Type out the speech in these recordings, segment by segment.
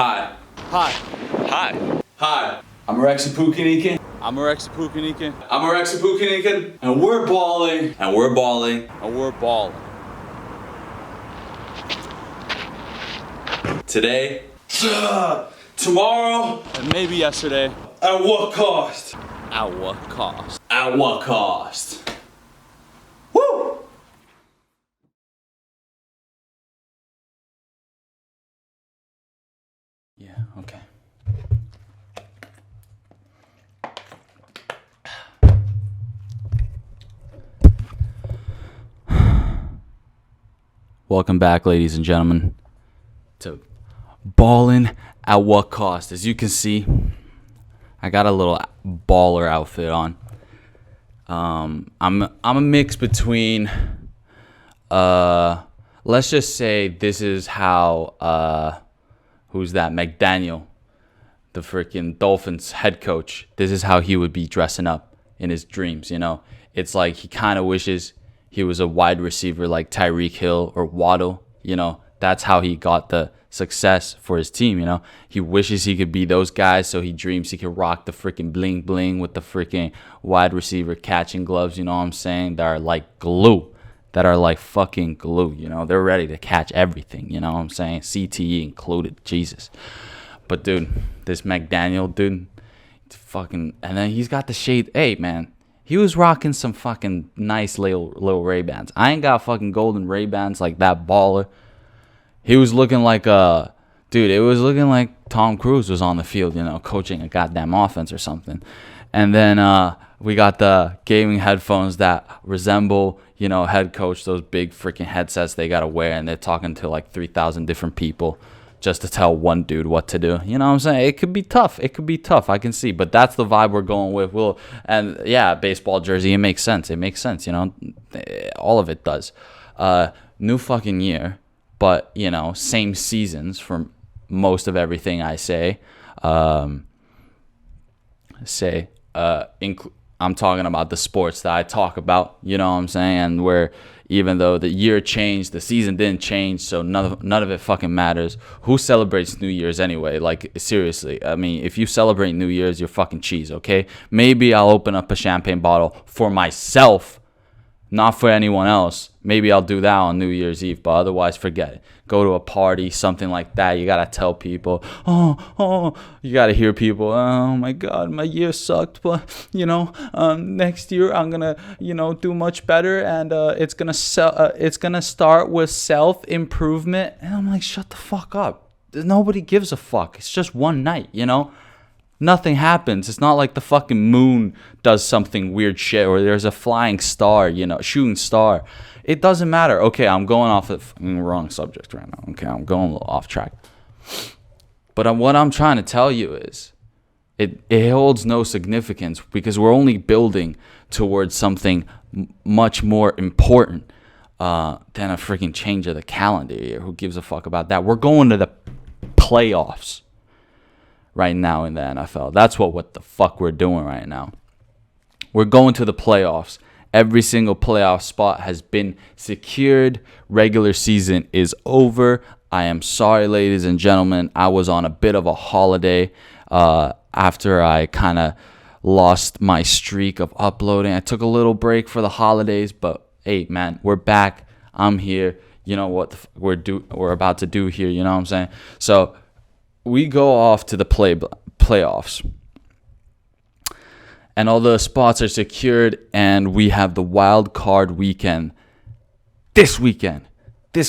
Hi. Hi. Hi. Hi. I'm Rexy Pukinikin. I'm Rexy Pukinikin. I'm Rexy Pukinikin. And we're balling. And we're balling. And we're balling. Today. Tomorrow. And maybe yesterday. At what cost? At what cost? At what cost? Woo! Yeah, okay. Welcome back, ladies and gentlemen, to Ballin' at What Cost. As you can see, I got a little baller outfit on. I'm a mix between let's just say this is how who's that? McDaniel, the freaking Dolphins head coach. This is how he would be dressing up in his dreams, you know? It's like he kind of wishes he was a wide receiver like Tyreek Hill or Waddle, you know? That's how he got the success for his team, you know? He wishes he could be those guys, so he dreams he could rock the freaking bling bling with the freaking wide receiver catching gloves, you know what I'm saying? That are like glue. That are like fucking glue, you know? They're ready to catch everything, you know what I'm saying? CTE included, Jesus. But dude, this McDaniel dude, fucking, and then he's got the shade. Hey man, he was rocking some fucking nice little Ray-Bans. I ain't got fucking golden Ray-Bans like that baller. He was looking like dude, it was looking like Tom Cruise was on the field, you know, coaching a goddamn offense or something. And then we got the gaming headphones that resemble, you know, head coach, those big freaking headsets they got to wear, and they're talking to like 3,000 different people just to tell one dude what to do. You know what I'm saying? It could be tough. It could be tough. I can see. But that's the vibe we're going with. And yeah, baseball jersey, it makes sense. It makes sense, you know? All of it does. New fucking year, but, you know, same seasons for most of everything I say. I'm talking about the sports that I talk about, you know what I'm saying? And where even though the year changed, the season didn't change, so none of it fucking matters. Who celebrates New Year's anyway? Like, seriously. I mean, if you celebrate New Year's, you're fucking cheese, okay? Maybe I'll open up a champagne bottle for myself, not for anyone else. Maybe I'll do that on New Year's Eve, but otherwise, forget it. Go to a party, something like that. You got to tell people, you got to hear people, oh my God, my year sucked, but, you know, next year I'm going to, you know, do much better, and it's going to start with self-improvement. And I'm like, shut the fuck up. Nobody gives a fuck. It's just one night, you know? Nothing happens. It's not like the fucking moon does something weird shit or there's a flying star, you know, shooting star. It doesn't matter. Okay, I'm going off the wrong subject right now. Okay, I'm going a little off track. But what I'm trying to tell you is it holds no significance because we're only building towards something much more important than a freaking change of the calendar year. Who gives a fuck about that? We're going to the playoffs right now in the NFL. That's what the fuck we're doing right now. We're going to the playoffs. Every single playoff spot has been secured. Regular season is over. I am sorry, ladies and gentlemen. I was on a bit of a holiday after I kind of lost my streak of uploading. I took a little break for the holidays, but hey, man, we're back. I'm here. You know what we're about to do here. You know what I'm saying? So we go off to the playoffs. And all the spots are secured, and we have the wild card weekend. This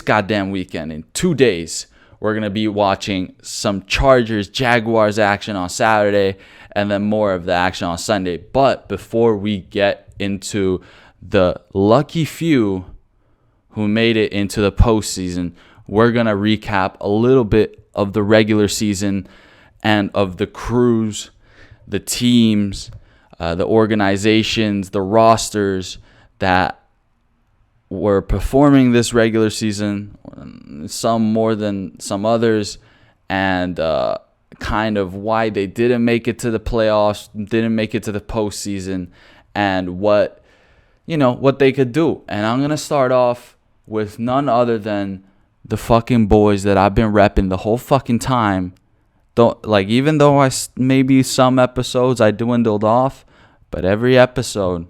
goddamn weekend, in 2 days, we're going to be watching some Chargers-Jaguars action on Saturday, and then more of the action on Sunday. But before we get into the lucky few who made it into the postseason, we're going to recap a little bit of the regular season and of the crews, the teams, the organizations, the rosters that were performing this regular season, some more than some others, and kind of why they didn't make it to the playoffs, didn't make it to the postseason, and what they could do. And I'm going to start off with none other than the fucking boys that I've been repping the whole fucking time, don't like, even though maybe some episodes I dwindled off, but every episode,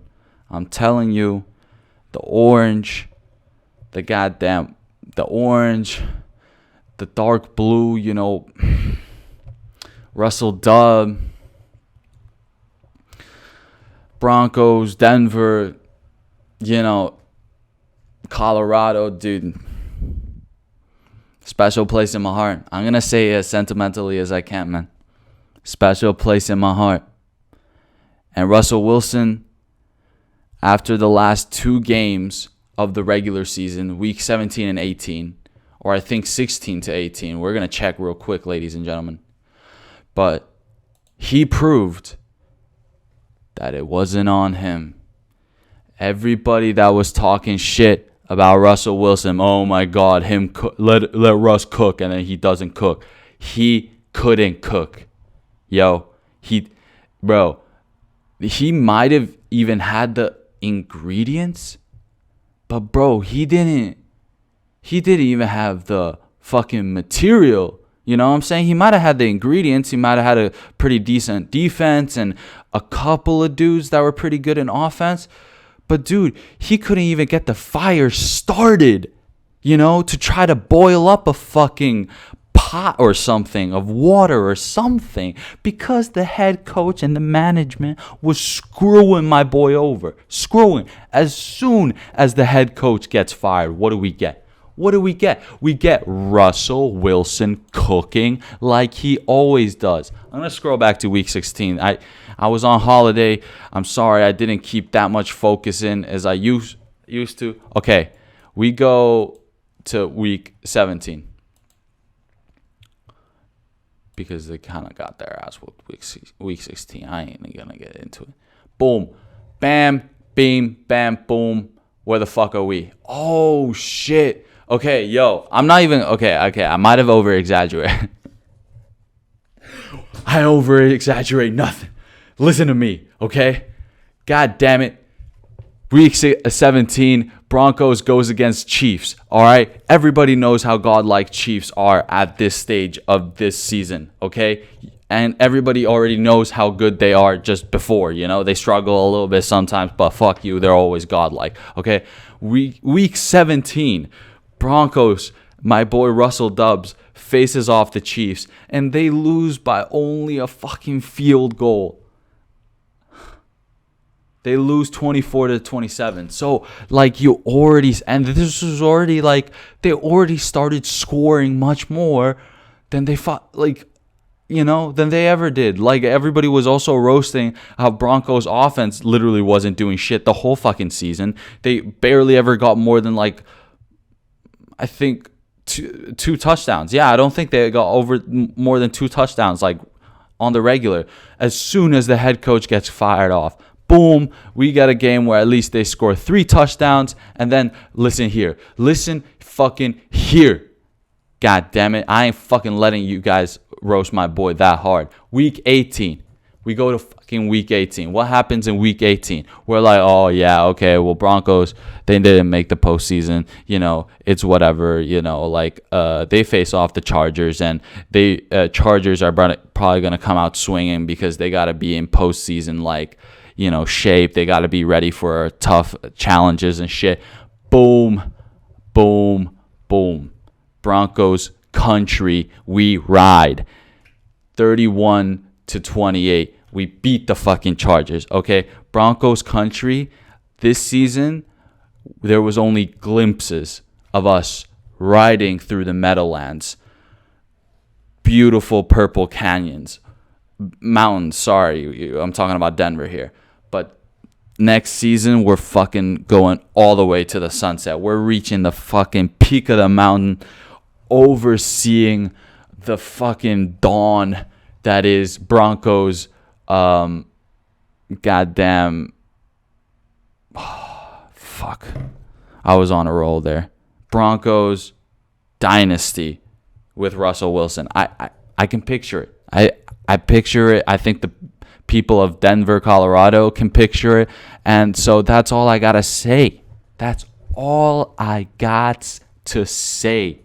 I'm telling you, the orange, the orange, the dark blue, Russell Dub, Broncos, Denver, Colorado, dude. Special place in my heart. I'm going to say it as sentimentally as I can, man. Special place in my heart. And Russell Wilson, after the last 2 games of the regular season, week 17 and 18, or I think 16 to 18. We're going to check real quick, ladies and gentlemen. But he proved that it wasn't on him. Everybody that was talking shit about Russell Wilson, oh my God, let Russ cook, and then he doesn't cook. He couldn't cook. He might have even had the ingredients, but bro, he didn't even have the fucking material. You know what I'm saying? He might have had the ingredients. He might have had a pretty decent defense and a couple of dudes that were pretty good in offense. But dude, he couldn't even get the fire started, to try to boil up a fucking pot or something of water or something, because the head coach and the management was screwing my boy over. Screwing. As soon as the head coach gets fired, what do we get? We get Russell Wilson cooking like he always does. I'm going to scroll back to week 16. I was on holiday. I'm sorry I didn't keep that much focus in as I used to. Okay, we go to week 17. Because they kind of got their ass whooped week 16. I ain't going to get into it. Boom. Bam. Beam. Bam. Boom. Where the fuck are we? Oh, shit. Okay, I'm not even... Okay, I might have over-exaggerated. I over-exaggerate nothing. Listen to me, okay? God damn it. Week 17, Broncos goes against Chiefs, all right? Everybody knows how godlike Chiefs are at this stage of this season, okay? And everybody already knows how good they are just before, They struggle a little bit sometimes, but fuck you, they're always godlike, okay? Week 17, Broncos, my boy Russell Dubs, faces off the Chiefs, and they lose by only a fucking field goal. They lose 24-27. So, and this was already they already started scoring much more than they fought, than they ever did. Everybody was also roasting how Broncos offense literally wasn't doing shit the whole fucking season. They barely ever got more than I think two touchdowns. Yeah, I don't think they got over more than 2 touchdowns on the regular. As soon as the head coach gets fired off, boom, we got a game where at least they score 3 touchdowns. And then listen fucking here. God damn it, I ain't fucking letting you guys roast my boy that hard. Week 18. We go to fucking week 18. What happens in week 18? We're like, oh, yeah, okay, well, Broncos, they didn't make the postseason. It's whatever, they face off the Chargers, and Chargers are probably going to come out swinging because they got to be in postseason, shape. They got to be ready for tough challenges and shit. Boom, boom, boom. Broncos country, we ride. 31-28. We beat the fucking Chargers, okay? Broncos country, this season, there was only glimpses of us riding through the Meadowlands. Beautiful purple canyons. Mountains, sorry. I'm talking about Denver here. But next season, we're fucking going all the way to the sunset. We're reaching the fucking peak of the mountain, overseeing the fucking dawn that is Broncos, goddamn, fuck. I was on a roll there. Broncos dynasty with Russell Wilson. I can picture it. I picture it. I think the people of Denver, Colorado can picture it. And so that's all I got to say. That's all I got to say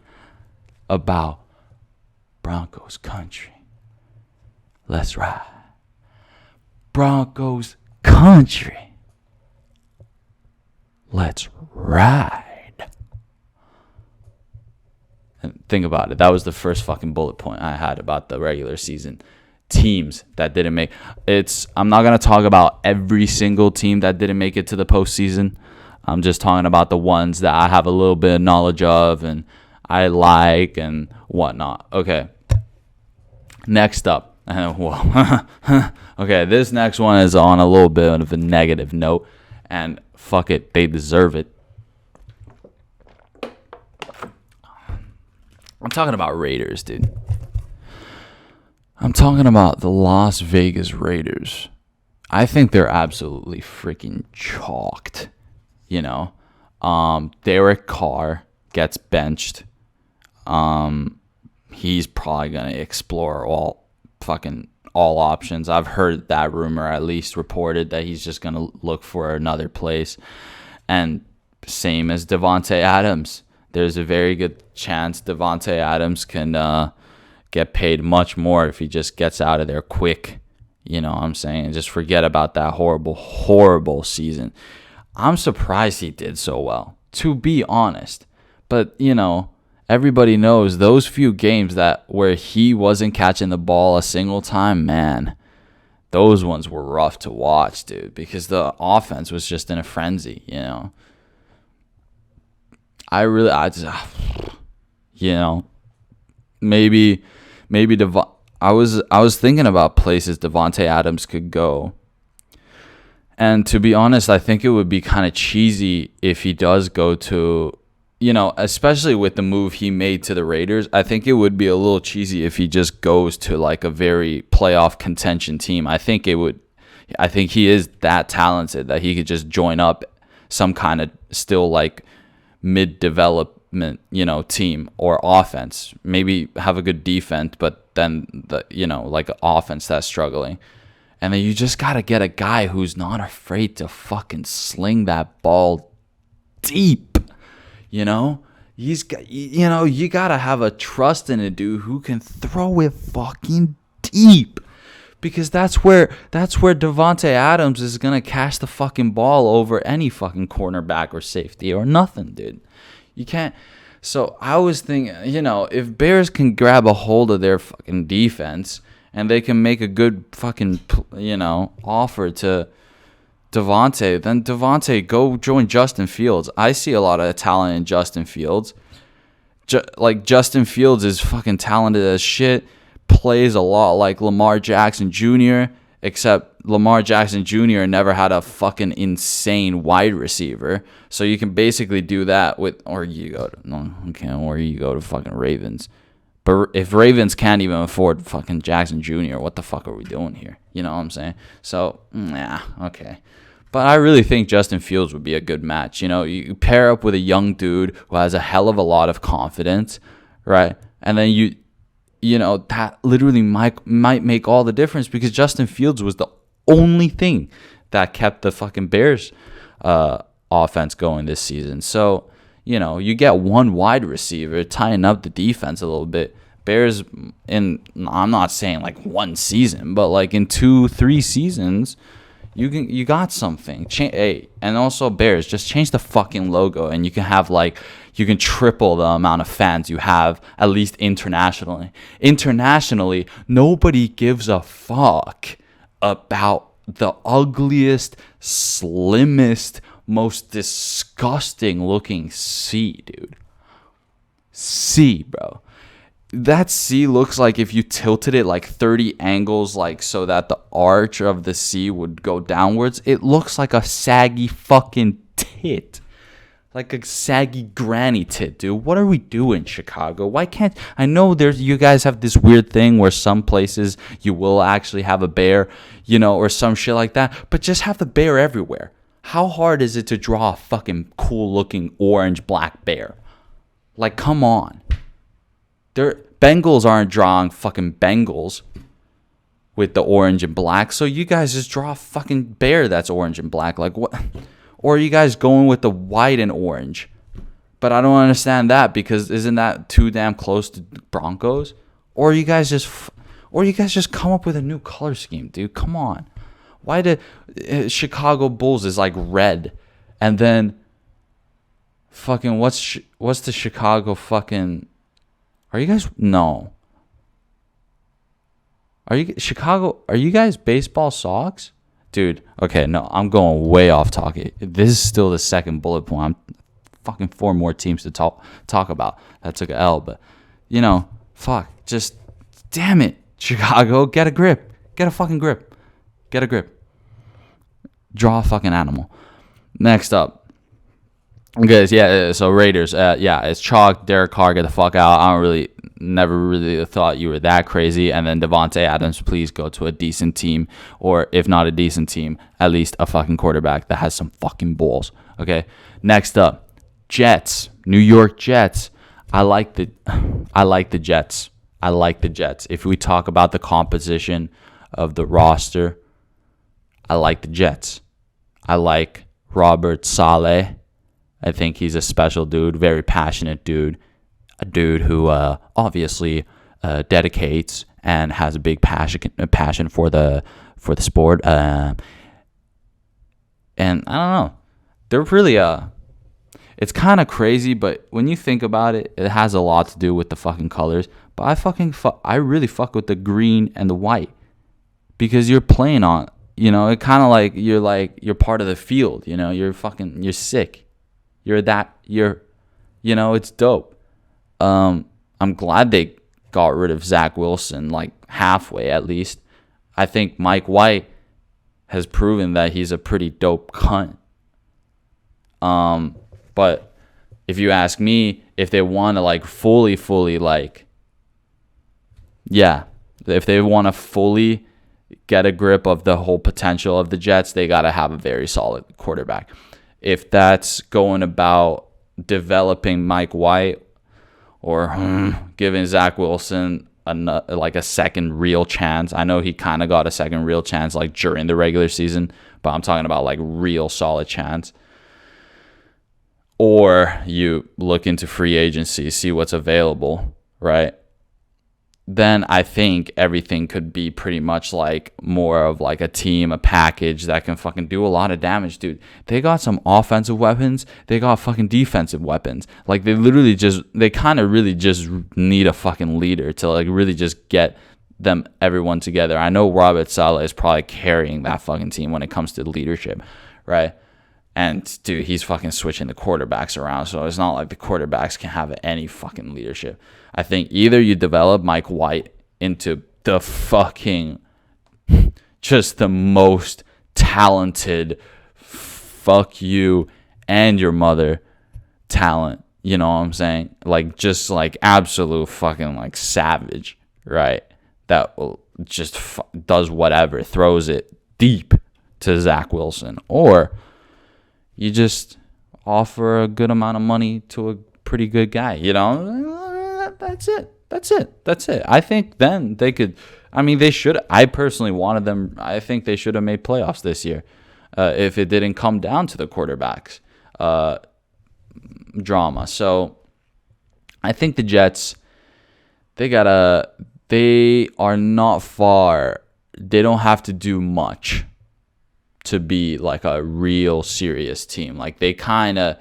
about Broncos country. Let's ride. Broncos country. Let's ride. And think about it. That was the first fucking bullet point I had about the regular season. Teams that didn't make I'm not going to talk about every single team that didn't make it to the postseason. I'm just talking about the ones that I have a little bit of knowledge of and I like and whatnot. Okay. Next up. Okay, this next one is on a little bit of a negative note. And fuck it, they deserve it. I'm talking about Raiders, dude. I'm talking about the Las Vegas Raiders. I think they're absolutely freaking chalked. You know, Derek Carr gets benched. He's probably gonna explore all options. I've heard that rumor, at least reported, that he's just gonna look for another place. And same as Devontae Adams. There's a very good chance Devontae Adams can get paid much more if he just gets out of there quick. You know what I'm saying? Just forget about that horrible season. I'm surprised he did so well, to be honest. But, you know, everybody knows those few games where he wasn't catching the ball a single time, man, those ones were rough to watch, dude, because the offense was just in a frenzy, you know. Maybe I was thinking about places Devontae Adams could go. And to be honest, I think it would be kind of cheesy if he does go to, you know, especially with the move he made to the Raiders. I think it would be a little cheesy if he just goes to like a very playoff contention team. I think he is that talented that he could just join up some kind of still like mid-development, you know, team or offense. Maybe have a good defense, but then like an offense that's struggling. And then you just got to get a guy who's not afraid to fucking sling that ball deep. You know? You got to have a trust in a dude who can throw it fucking deep. Because that's where Devontae Adams is going to catch the fucking ball over any fucking cornerback or safety or nothing, dude. You can't. So I was thinking, you know, if Bears can grab a hold of their fucking defense and they can make a good fucking, you know, offer to Devontae, then Devontae, go join Justin Fields. I see a lot of talent in Justin Fields. Justin Fields is fucking talented as shit, plays a lot like Lamar Jackson Jr., except Lamar Jackson Jr. never had a fucking insane wide receiver. So you can basically do that or you go to fucking Ravens. But if Ravens can't even afford fucking Jackson Jr., what the fuck are we doing here? You know what I'm saying? So, okay. But I really think Justin Fields would be a good match. You know, you pair up with a young dude who has a hell of a lot of confidence, right? And then you know, that literally might make all the difference because Justin Fields was the only thing that kept the fucking Bears offense going this season. So, you know, you get one wide receiver tying up the defense a little bit. Bears I'm not saying like one season, but like in 2-3 seasons, you got something. And also Bears, just change the fucking logo and you can triple the amount of fans you have, at least internationally. Internationally, nobody gives a fuck about the ugliest, slimmest, most disgusting looking C, dude. C, bro. That C looks like if you tilted it like 30 angles, like so that the arch of the C would go downwards. It looks like a saggy fucking tit. Like a saggy granny tit, dude. What are we doing, Chicago? Why can't... I know you guys have this weird thing where some places you will actually have a bear, you know, or some shit like that. But just have the bear everywhere. How hard is it to draw a fucking cool-looking orange-black bear? Like, come on. Bengals aren't drawing fucking Bengals with the orange and black. So you guys just draw a fucking bear that's orange and black. Like, what... Or are you guys going with the white and orange? But I don't understand that because isn't that too damn close to Broncos? Or are you guys just Or you guys just come up with a new color scheme, dude. Come on. Why the Chicago Bulls is like red, and then fucking what's the Chicago fucking? Are you guys no? Are you Chicago? Are you guys baseball Sox, dude? Okay, no, I'm going way off topic. This is still the second bullet point. I'm fucking 4 more teams to talk about. That took an L, but fuck, just damn it, Chicago, get a grip, get a fucking grip, get a grip. Draw a fucking animal. Next up. Okay, so Raiders. It's chalk. Derek Carr, get the fuck out. Never really thought you were that crazy. And then Devontae Adams, please go to a decent team. Or if not a decent team, at least a fucking quarterback that has some fucking balls. Okay, next up. Jets. New York Jets. I like the Jets. I like the Jets. If we talk about the composition of the roster, I like the Jets. I like Robert Saleh. I think he's a special dude, very passionate dude, a dude who obviously dedicates and has a big passion for the sport. And I don't know, they're really it's kind of crazy, but when you think about it, it has a lot to do with the fucking colors. But I really fuck with the green and the white because you're playing on. It kind of you're part of the field. You're sick. It's dope. I'm glad they got rid of Zach Wilson, like halfway at least. I think Mike White has proven that he's a pretty dope cunt. But if you ask me, if they want to fully if they want to fully get a grip of the whole potential of the Jets, they got to have a very solid quarterback. If that's going about developing Mike White or giving Zach Wilson a second real chance. I know he kind of got a second real chance during the regular season, but I'm talking about real solid chance. Or you look into free agency, see what's available, right? Then I think everything could be pretty much more of a team, a package that can fucking do a lot of damage, dude. They got some offensive weapons. They got fucking defensive weapons. They kind of really just need a fucking leader to really just get everyone together. I know Robert Saleh is probably carrying that fucking team when it comes to leadership, right? And, dude, he's fucking switching the quarterbacks around, so it's not like the quarterbacks can have any fucking leadership. I think either you develop Mike White into the fucking just the most talented fuck you and your mother talent, you know what I'm saying? Absolute fucking savage, right? That will just does whatever, throws it deep to Zach Wilson. Or you just offer a good amount of money to a pretty good guy, That's it. I think then they could. They should. I personally wanted them. I think they should have made playoffs this year, if it didn't come down to the quarterbacks drama. So I think the Jets, they are not far. They don't have to do much to be a real serious team. They kind of,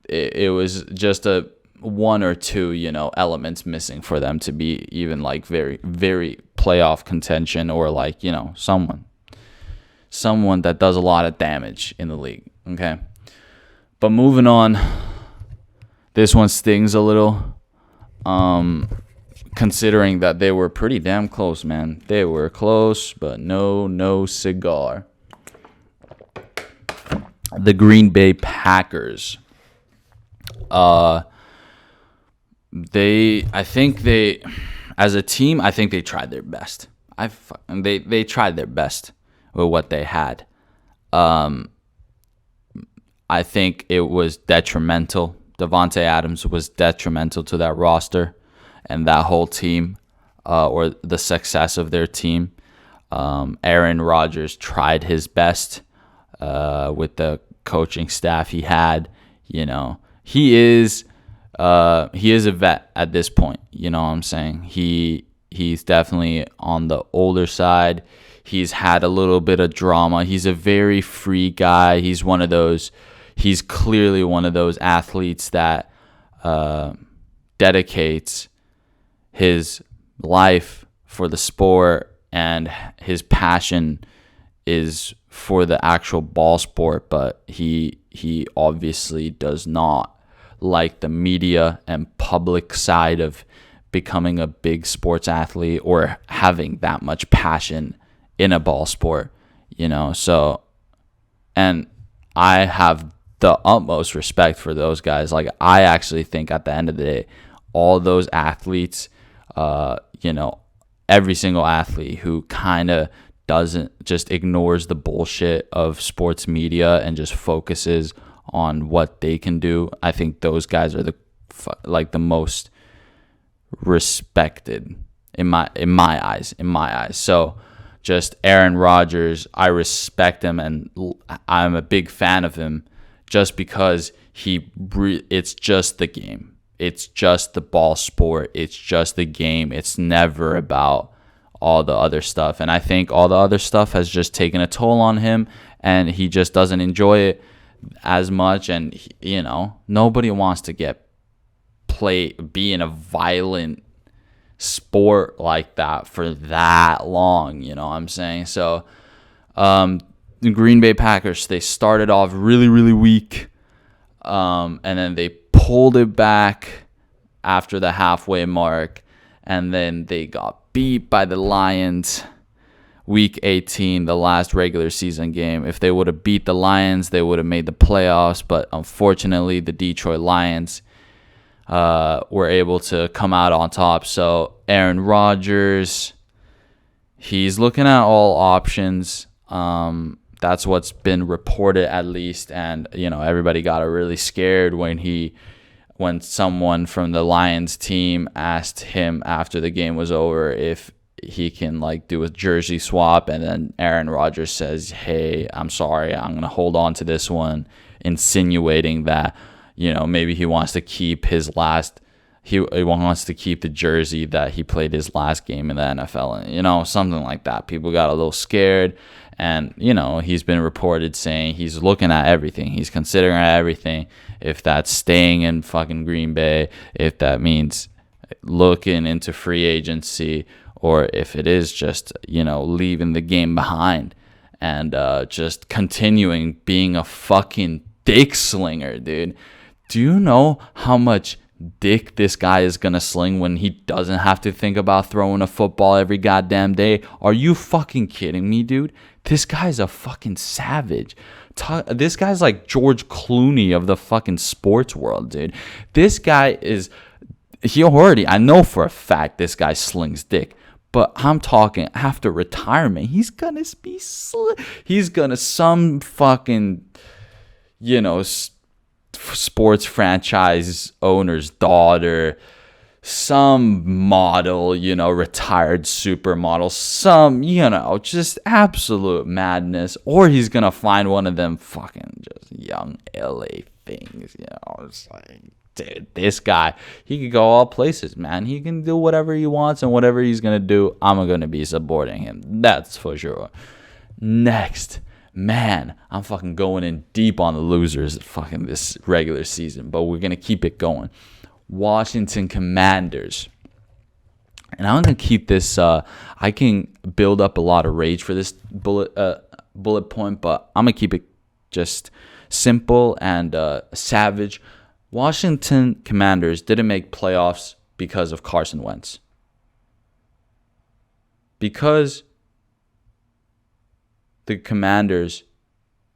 it was just a one or two, elements missing for them to be even very, very playoff contention, or someone that does a lot of damage in the league. Okay. But moving on, this one stings a little. Considering that they were pretty damn close, man. They were close, but no cigar. The Green Bay Packers. As a team, I think they tried their best. They tried their best with what they had. I think it was detrimental. Devontae Adams was detrimental to that roster and that whole team, or the success of their team. Aaron Rodgers tried his best with the coaching staff he had. He is a vet at this point. You know what I'm saying? He He's definitely on the older side. He's had a little bit of drama. He's a very free guy. He's clearly one of those athletes that dedicates his life for the sport, and his passion is for the actual ball sport, but he obviously does not like the media and public side of becoming a big sports athlete or having that much passion in a ball sport, so, and I have the utmost respect for those guys. Like, I actually think at the end of the day, all those athletes, every single athlete who kind of just ignores the bullshit of sports media and just focuses on what they can do, I think those guys are the most respected in my eyes. So just Aaron Rodgers, I respect him, and I'm a big fan of him just because it's just the game. It's just the ball sport. It's just the game. It's never about all the other stuff. And I think all the other stuff has just taken a toll on him, and he just doesn't enjoy it as much. And, nobody wants to be in a violent sport like that for that long, you know what I'm saying? So, the Green Bay Packers, they started off really, really weak, and then they pulled it back after the halfway mark, and then they got beat by the Lions week 18, the last regular season game. If they would have beat the Lions, they would have made the playoffs, but unfortunately the Detroit Lions were able to come out on top. So Aaron Rodgers, he's looking at all options. That's what's been reported, at least. And, everybody got really scared when someone from the Lions team asked him after the game was over if he can do a jersey swap. And then Aaron Rodgers says, "Hey, I'm sorry, I'm going to hold on to this one," insinuating that, maybe he wants to keep he wants to keep the jersey that he played his last game in the NFL, and something like that. People got a little scared, and he's been reported saying he's looking at everything. He's considering everything. If that's staying in fucking Green Bay, if that means looking into free agency, or if it is just leaving the game behind and just continuing being a fucking dick slinger, dude. Do you know how much dick this guy is gonna sling when he doesn't have to think about throwing a football every goddamn day? Are you fucking kidding me, dude? This guy's a fucking savage. This guy's like George Clooney of the fucking sports world, dude. This guy I know for a fact this guy slings dick. But I'm talking after retirement, he's gonna be some fucking, sports franchise owner's daughter, some model, retired supermodel, some, just absolute madness. Or he's gonna find one of them fucking just young LA things, it's like, dude, this guy, he could go all places, man. He can do whatever he wants, and whatever he's gonna do, I'm gonna be supporting him. That's for sure. Next, man, I'm fucking going in deep on the losers fucking this regular season, but we're gonna keep it going. Washington Commanders. And I'm gonna keep this. I can build up a lot of rage for this bullet point, but I'm gonna keep it just simple and savage. Washington Commanders didn't make playoffs because of Carson Wentz. Because the Commanders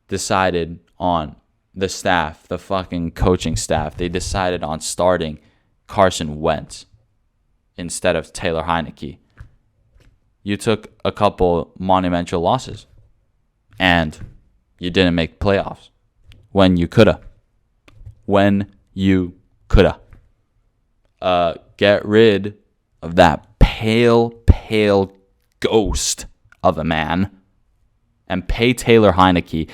decided on the staff, the fucking coaching staff, they decided on starting Carson Wentz instead of Taylor Heineke. You took a couple monumental losses, and you didn't make playoffs when you coulda. Get rid of that pale ghost of a man and pay Taylor Heineke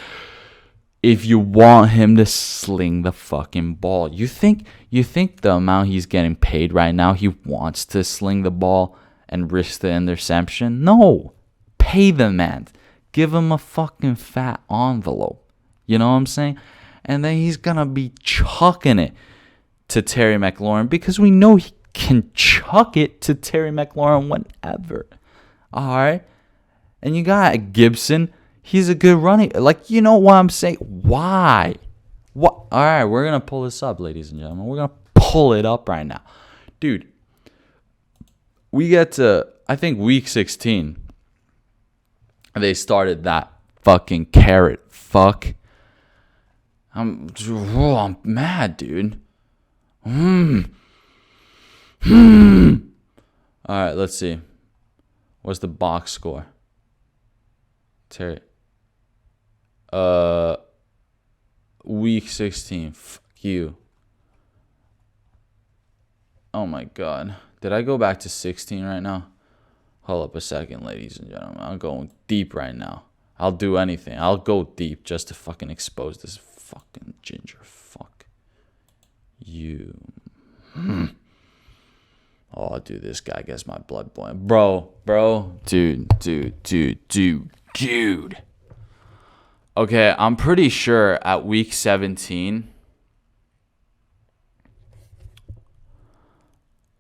if you want him to sling the fucking ball. You think the amount he's getting paid right now, he wants to sling the ball and risk the interception? No. Pay the man. Give him a fucking fat envelope. You know what I'm saying? And then he's going to be chucking it to Terry McLaurin because we know he can chuck it to Terry McLaurin whenever. All right? And you got Gibson. He's a good running. Like, you know what I'm saying? Why? What? All right, we're going to pull this up, ladies and gentlemen. We're going to pull it up right now. Dude, we get to, I think, week 16. They started that fucking carrot fuck. I'm mad, dude. All right, let's see. What's the box score? Terry. Week 16. Fuck you. Oh my god. Did I go back to 16 right now? Hold up a second, ladies and gentlemen. I'm going deep right now. I'll do anything. I'll go deep just to fucking expose this fucking ginger fuck. You. Oh, dude, this guy gets my blood boiling. Bro. Dude. Okay, I'm pretty sure at week 17,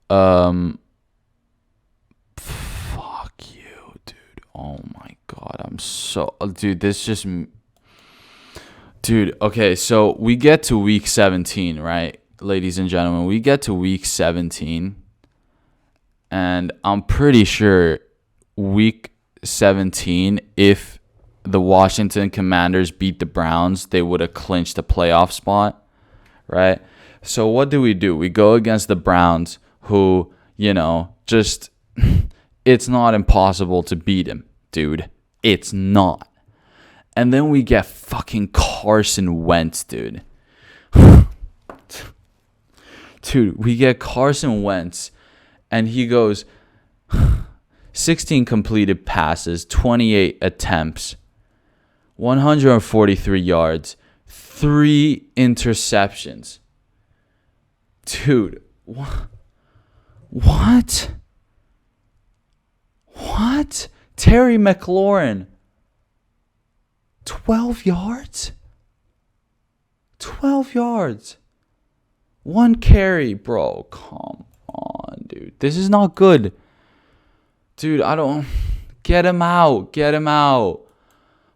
fuck you, dude. Oh my god, dude, this just, dude, okay, so we get to week 17, right, ladies and gentlemen, we get to week 17, and I'm pretty sure week 17, if the Washington Commanders beat the Browns, they would have clinched a playoff spot, right? So what do? We go against the Browns, who, you know, just, it's not impossible to beat him, dude. It's not. And then we get fucking Carson Wentz, dude. Dude, we get Carson Wentz, and he goes 16 completed passes, 28 attempts, 143 yards, 3 interceptions. Dude, what? Terry McLaurin, 12 yards? 12 yards. 1 carry, bro. Come on, dude. This is not good. Dude, get him out.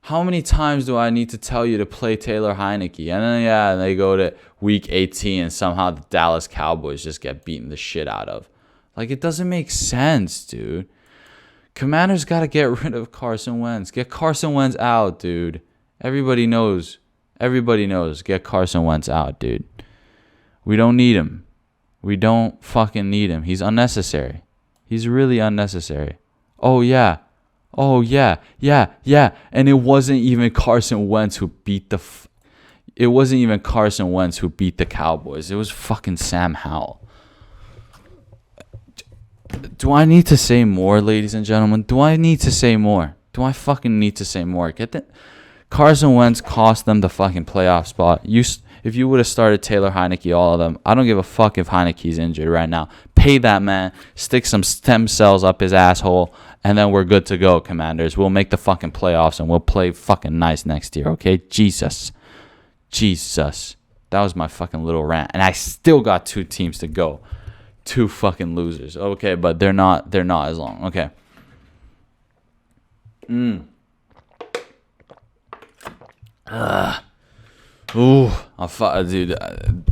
How many times do I need to tell you to play Taylor Heineke? And then, they go to week 18 and somehow the Dallas Cowboys just get beaten the shit out of. Like, it doesn't make sense, dude. Commanders got to get rid of Carson Wentz. Get Carson Wentz out, dude. Everybody knows. Get Carson Wentz out, dude. We don't need him. We don't fucking need him. He's unnecessary. He's really unnecessary. Oh, yeah. And it wasn't even Carson Wentz who beat the Cowboys. It was fucking Sam Howell. Do I need to say more, ladies and gentlemen? Do I need to say more? Do I fucking need to say more? Get that? Carson Wentz cost them the fucking playoff spot. If you would have started Taylor Heineke, all of them, I don't give a fuck if Heineke's injured right now. Pay that man, stick some stem cells up his asshole, and then we're good to go, Commanders. We'll make the fucking playoffs, and we'll play fucking nice next year, okay? Jesus. That was my fucking little rant. And I still got 2 teams to go. 2 fucking losers. Okay, but they're not as long. Okay. Dude,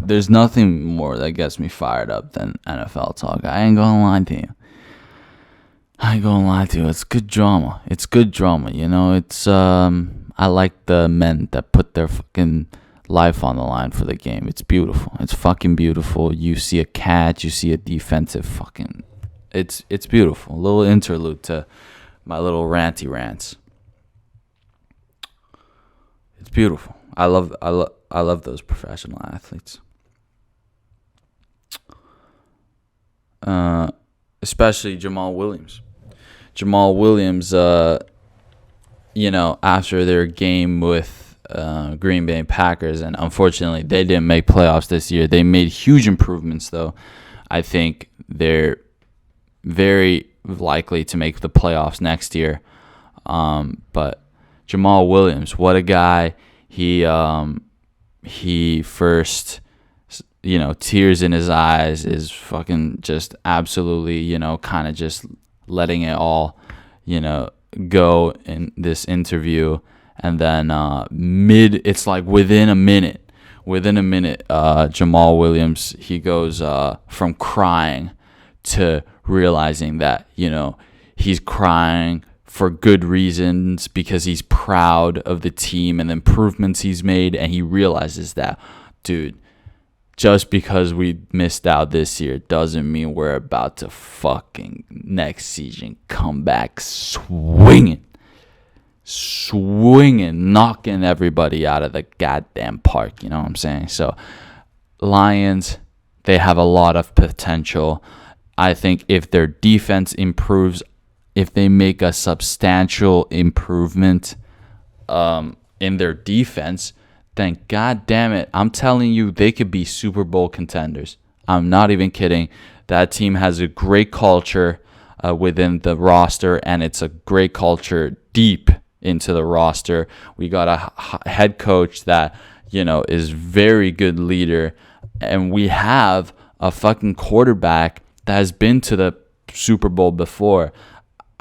there's nothing more that gets me fired up than NFL talk. I ain't gonna lie to you. It's good drama. You know, it's I like the men that put their fucking life on the line for the game. It's beautiful. It's fucking beautiful. You see a catch, you see a defensive fucking, it's beautiful. A little interlude to my little ranty rants. It's beautiful. I love those professional athletes. Especially Jamal Williams. You know, after their game with Green Bay Packers, and unfortunately they didn't make playoffs this year. They made huge improvements, though. I think they're very likely to make the playoffs next year. But Jamal Williams, what a guy. He first, tears in his eyes, is fucking just absolutely, kind of just letting it all, go in this interview. And then it's like within a minute, Jamal Williams, he goes from crying to realizing that, he's crying for good reasons because he's proud of the team and the improvements he's made. And he realizes that, dude, just because we missed out this year doesn't mean we're about to fucking next season come back swinging, knocking everybody out of the goddamn park. You know what I'm saying? So Lions, they have a lot of potential. I think if their defense improves, if they make a substantial improvement in their defense, then god damn it, I'm telling you, they could be Super Bowl contenders. I'm not even kidding. That team has a great culture within the roster, and it's a great culture deep into the roster. We got a head coach that, is very good leader, and we have a fucking quarterback that has been to the Super Bowl before.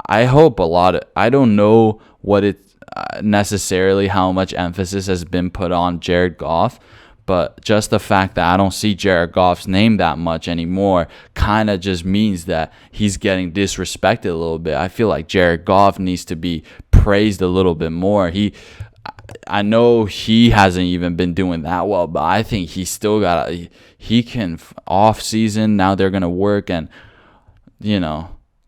I don't know what it necessarily how much emphasis has been put on Jared Goff, but just the fact that I don't see Jared Goff's name that much anymore kind of just means that he's getting disrespected a little bit. I feel like Jared Goff needs to be praised a little bit more. I know he hasn't even been doing that well, but I think he still he can off season. Now they're going to work, and,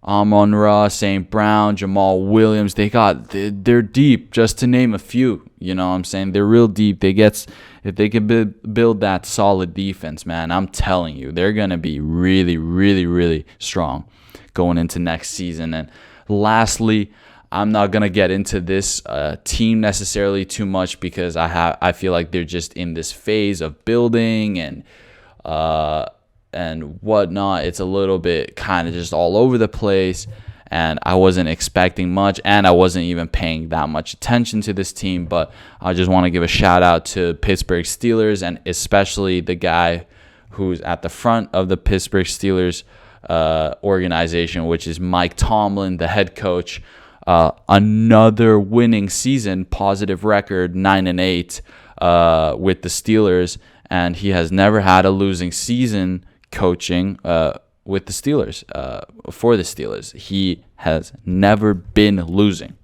Amon-Ra, St. Brown, Jamal Williams, they're deep, just to name a few. You know what I'm saying? They're real deep. If they can build that solid defense, man, I'm telling you, they're going to be really, really, really strong going into next season. And lastly, I'm not going to get into this team necessarily too much because I feel like they're just in this phase of building and whatnot. It's a little bit kind of just all over the place, and I wasn't expecting much, and I wasn't even paying that much attention to this team. But I just want to give a shout out to Pittsburgh Steelers, and especially the guy who's at the front of the Pittsburgh Steelers organization, which is Mike Tomlin, the head coach. Another winning season, positive record, 9-8 with the Steelers, and he has never had a losing season coaching with the Steelers, for the Steelers. He has never been losing.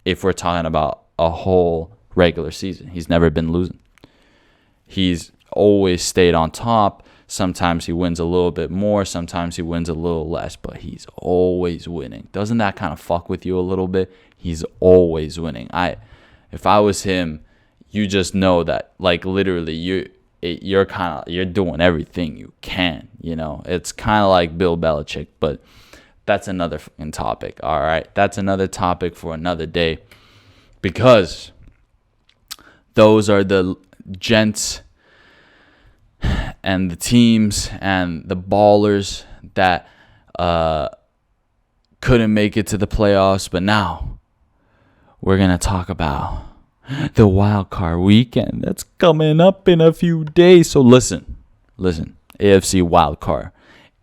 If we're talking about a whole regular season, he's never been losing. He's always stayed on top. Sometimes he wins a little bit more. Sometimes he wins a little less, but he's always winning. Doesn't that kind of fuck with you a little bit? He's always winning. If I was him, you just know that, like, literally you're doing everything you can. It's kind of like Bill Belichick, but that's another fucking topic. All right, that's another topic for another day, because those are the gents and the teams and the ballers that couldn't make it to the playoffs. But now we're going to talk about the wild card weekend that's coming up in a few days. So listen, AFC wild card.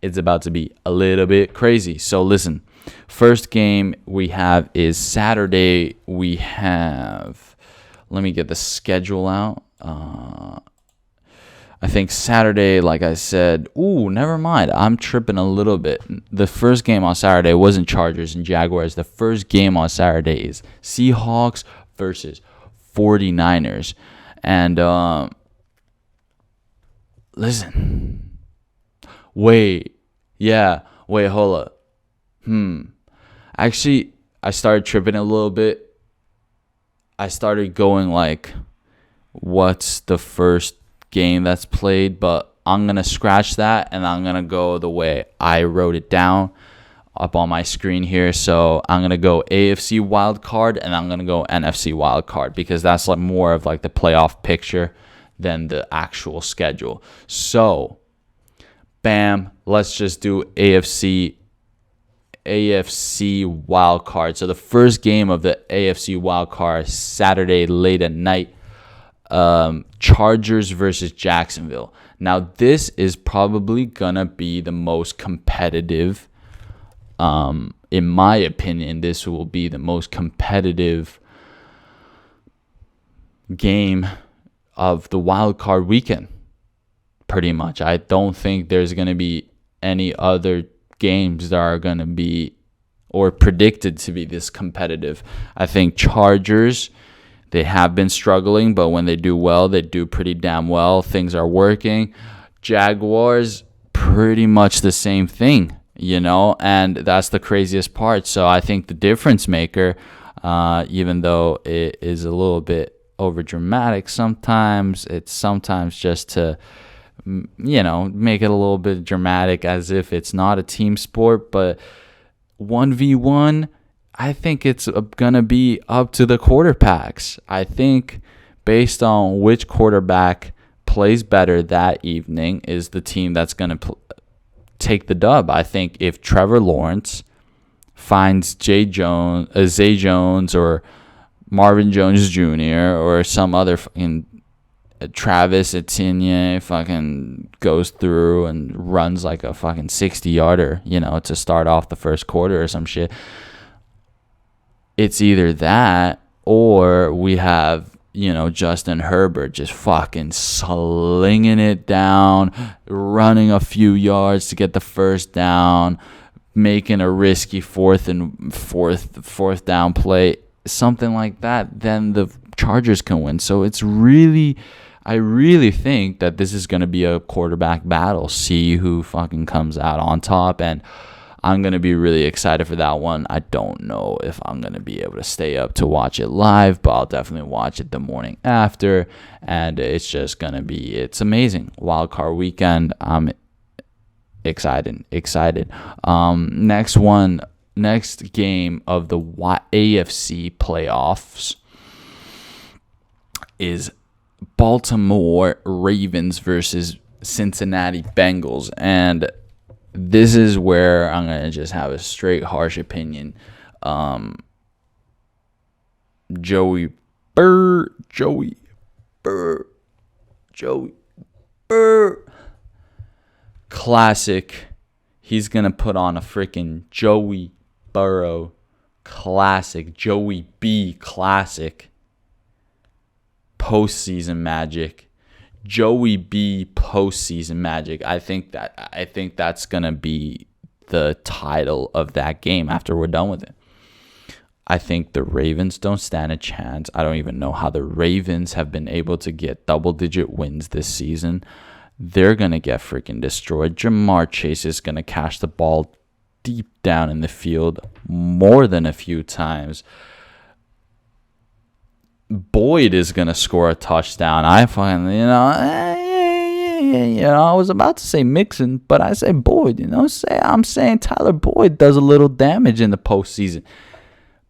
It's about to be a little bit crazy. So listen, first game we have is Saturday. Let me get the schedule out. I think Saturday, like I said, never mind. I'm tripping a little bit. The first game on Saturday wasn't Chargers and Jaguars. The first game on Saturday is Seahawks versus 49ers. And listen. Wait, hold up. Actually, I started tripping a little bit. I started going like, what's the first game that's played? But I'm going to scratch that, and I'm going to go the way I wrote it down up on my screen here. So I'm going to go AFC wild card, and I'm going to go NFC wild card, because that's like more of like the playoff picture than the actual schedule. So bam, let's just do AFC AFC wild card. So the first game of the AFC wild card, Saturday late at night, Chargers versus Jacksonville. Now this is probably gonna be the most competitive. In my opinion, this will be the most competitive game of the wild card weekend. Pretty much. I don't think there's going to be any other games that are going to be or predicted to be this competitive. I think Chargers, they have been struggling, but when they do well, they do pretty damn well. Things are working. Jaguars, pretty much the same thing, and that's the craziest part. So I think the difference maker, even though it is a little bit over dramatic sometimes, it's sometimes just to make it a little bit dramatic as if it's not a team sport. But 1v1, I think it's gonna be up to the quarterbacks. I think based on which quarterback plays better that evening is the team that's gonna take the dub. I think if Trevor Lawrence finds Zay Jones or Marvin Jones Jr. or some other fucking Travis Etienne fucking goes through and runs like a fucking 60-yarder, to start off the first quarter or some shit. It's either that or we have, Justin Herbert just fucking slinging it down, running a few yards to get the first down, making a risky fourth down play, something like that. Then the Chargers can win. So I really think that this is going to be a quarterback battle. See who fucking comes out on top. And I'm going to be really excited for that one. I don't know if I'm going to be able to stay up to watch it live, but I'll definitely watch it the morning after. And it's just going to be, it's amazing. Wild card weekend. I'm excited. Next game of the AFC playoffs is Baltimore Ravens versus Cincinnati Bengals. And this is where I'm going to just have a straight harsh opinion. Joey Burr. Classic. He's going to put on a freaking Joey Burrow classic. Joey B classic. Postseason magic. Joey B postseason magic. I think that's gonna be the title of that game after we're done with it. I think the Ravens don't stand a chance. I don't even know how the Ravens have been able to get double-digit wins this season. They're gonna get freaking destroyed. Jamar Chase is gonna catch the ball deep down in the field more than a few times. Boyd is going to score a touchdown. I finally, I was about to say Mixon, but I say Boyd, I'm saying Tyler Boyd does a little damage in the postseason.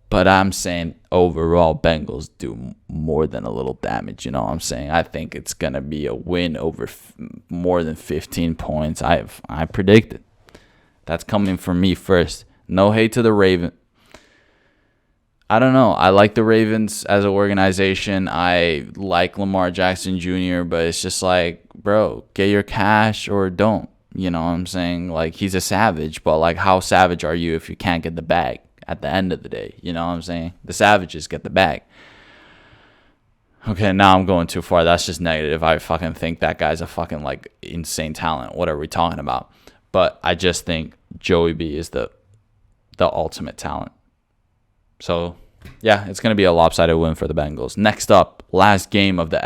But I'm saying overall Bengals do more than a little damage, I'm saying? I think it's going to be a win over more than 15 points. I predict it. That's coming from me first. No hate to the Ravens. I don't know. I like the Ravens as an organization. I like Lamar Jackson Jr., but it's just like, bro, get your cash or don't. You know what I'm saying? Like, he's a savage, but like, how savage are you if you can't get the bag at the end of the day? You know what I'm saying? The savages get the bag. Okay, now I'm going too far. That's just negative. I fucking think that guy's a fucking like insane talent. What are we talking about? But I just think Joey B is the ultimate talent. So, yeah, it's going to be a lopsided win for the Bengals. Next up, last game of the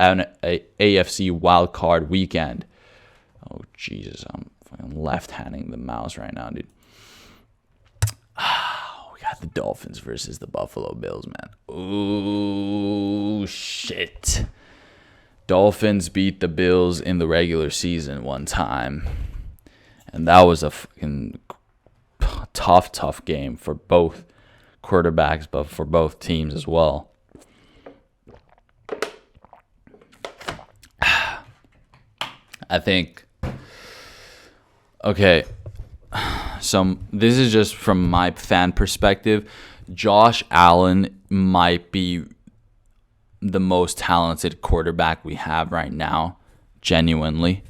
AFC wildcard weekend. Oh, Jesus, I'm fucking left-handing the mouse right now, dude. We got the Dolphins versus the Buffalo Bills, man. Ooh, shit. Dolphins beat the Bills in the regular season one time. And that was a fucking tough game for both quarterbacks, but for both teams as well. I think, okay, this is just from my fan perspective. Josh Allen might be the most talented quarterback we have right now. Genuinely,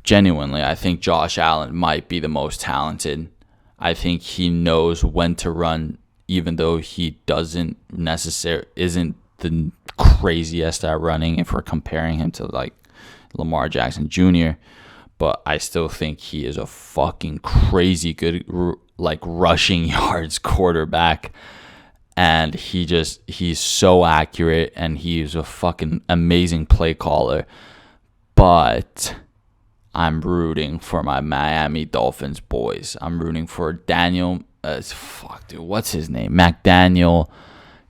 I think Josh Allen might be the most talented. I think he knows when to run, even though he isn't the craziest at running if we're comparing him to like Lamar Jackson Jr. But I still think he is a fucking crazy good like rushing yards quarterback. And he's so accurate, and he's a fucking amazing play caller. But I'm rooting for my Miami Dolphins boys. I'm rooting for Daniel. What's his name? McDaniel.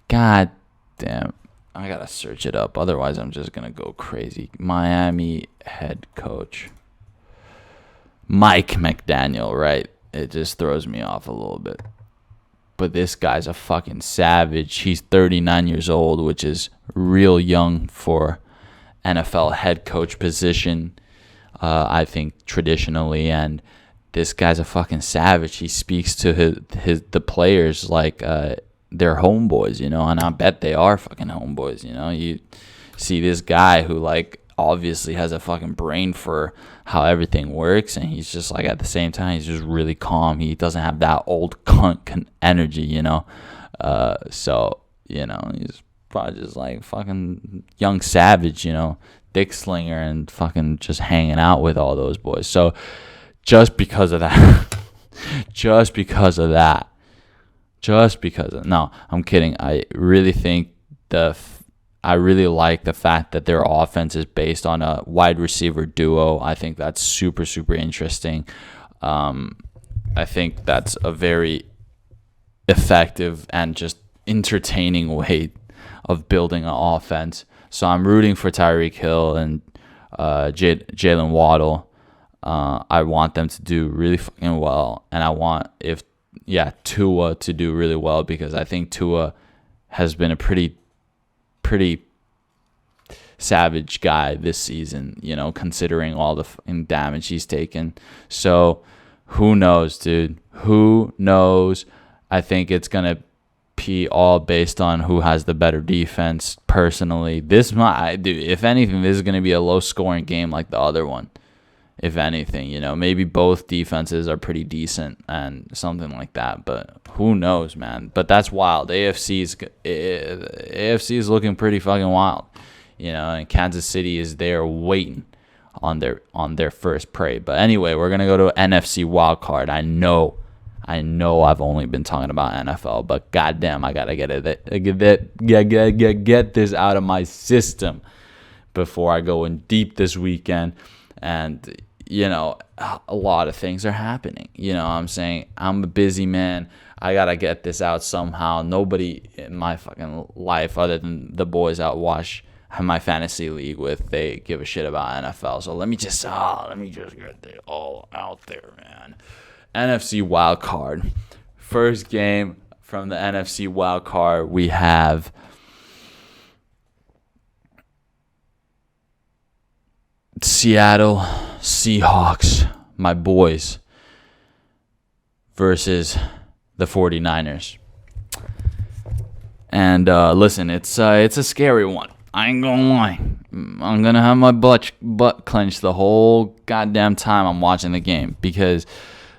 God damn. I gotta search it up. Otherwise, I'm just gonna go crazy. Miami head coach. Mike McDaniel, right? It just throws me off a little bit. But this guy's a fucking savage. He's 39 years old, which is real young for NFL head coach position, I think, traditionally. And this guy's a fucking savage. He speaks to the players like they're homeboys, you know, and I bet they are fucking homeboys, you know. You see this guy who, like, obviously has a fucking brain for how everything works, and he's just like, at the same time, he's just really calm. He doesn't have that old cunt energy, you know. So, you know, he's probably just like fucking young savage, you know, dick slinger, and fucking just hanging out with all those boys. So just because of that, no, I'm kidding. I really think I really like the fact that their offense is based on a wide receiver duo. I think that's super, super interesting. I think that's a very effective and just entertaining way of building an offense. So I'm rooting for Tyreek Hill and Jalen Waddle. I want them to do really fucking well, and I want Tua to do really well, because I think Tua has been a pretty savage guy this season, you know, considering all the damage he's taken. So who knows, dude? Who knows? I think it's gonna be all based on who has the better defense. Personally, if anything, this is gonna be a low-scoring game like the other one. If anything, you know, maybe both defenses are pretty decent and something like that. But who knows, man? But that's wild. AFC is looking pretty fucking wild, you know. And Kansas City is there waiting on their first prey. But anyway, we're gonna go to NFC wild card. I know I've only been talking about NFL, but goddamn, I gotta get this out of my system before I go in deep this weekend. And, you know, a lot of things are happening. You know what I'm saying? I'm a busy man. I got to get this out somehow. Nobody in my fucking life other than the boys out my fantasy league with, they give a shit about NFL. So let me just get it all out there, man. NFC wild card. First game from the NFC wild card, we have Seattle Seahawks, my boys, versus the 49ers. And listen, it's a scary one. I ain't gonna lie. I'm gonna have my butt clenched the whole goddamn time I'm watching the game, because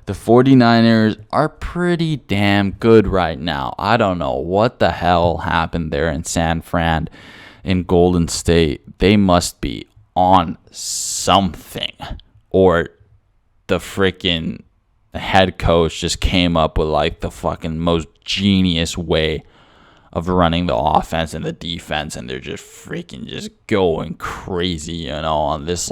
the 49ers are pretty damn good right now. I don't know what the hell happened there in San Fran, in Golden State. They must be on something, or the freaking head coach just came up with like the fucking most genius way of running the offense and the defense, and they're just freaking just going crazy, you know, on this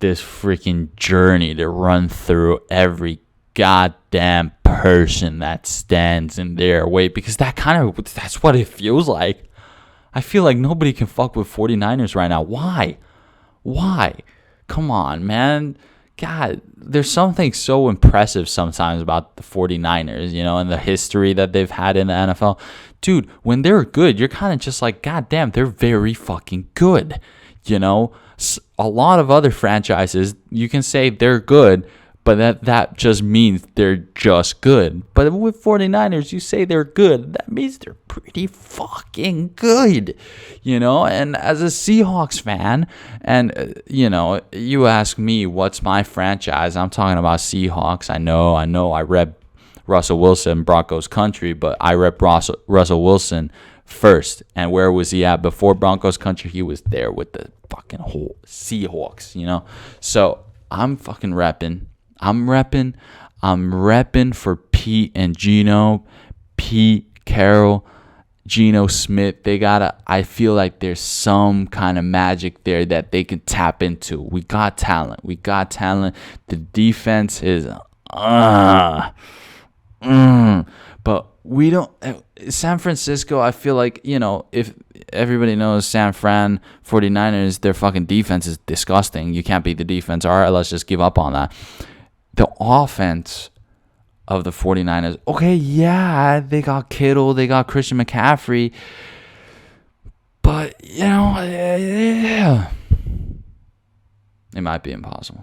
freaking journey to run through every goddamn person that stands in their way, because that's what it feels like. I feel like nobody can fuck with 49ers right now. Why? Come on, man. God, there's something so impressive sometimes about the 49ers, you know, and the history that they've had in the NFL. Dude, when they're good, you're kind of just like, God damn, they're very fucking good. You know, a lot of other franchises, you can say they're good, But that just means they're just good. But with 49ers, you say they're good. That means they're pretty fucking good, And as a Seahawks fan, and, you ask me, what's my franchise? I'm talking about Seahawks. I know I rep Russell Wilson, Broncos country, but I rep Russell Wilson first. And where was he at before Broncos country? He was there with the fucking whole Seahawks, So I'm fucking repping. I'm repping for Pete and Geno, Pete Carroll, Geno Smith. I feel like there's some kind of magic there that they can tap into. We got talent. The defense is, but we don't. San Francisco, I feel like, if everybody knows San Fran 49ers, their fucking defense is disgusting. You can't beat the defense. All right, let's just give up on that. The offense of the 49ers, okay, yeah, they got Kittle, they got Christian McCaffrey, but, yeah, it might be impossible.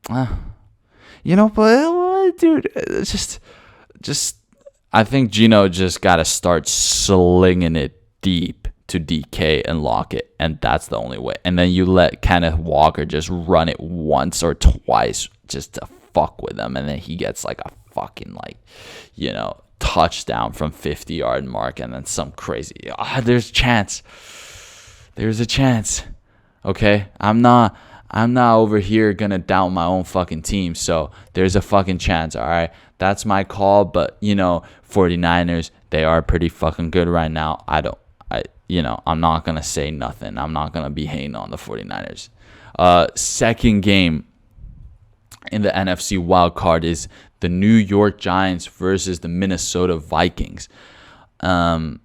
But, dude, it's just, I think Geno just got to start slinging it deep to DK and lock it, and that's the only way. And then you let Kenneth Walker just run it once or twice just to fuck with him, and then he gets like a fucking touchdown from 50-yard mark, and then some crazy. There's a chance. Okay, I'm not over here gonna doubt my own fucking team. So there's a fucking chance. All right, that's my call. But 49ers, they are pretty fucking good right now. I'm not going to say nothing. I'm not going to be hating on the 49ers. Second game in the NFC wild card is the New York Giants versus the Minnesota Vikings. I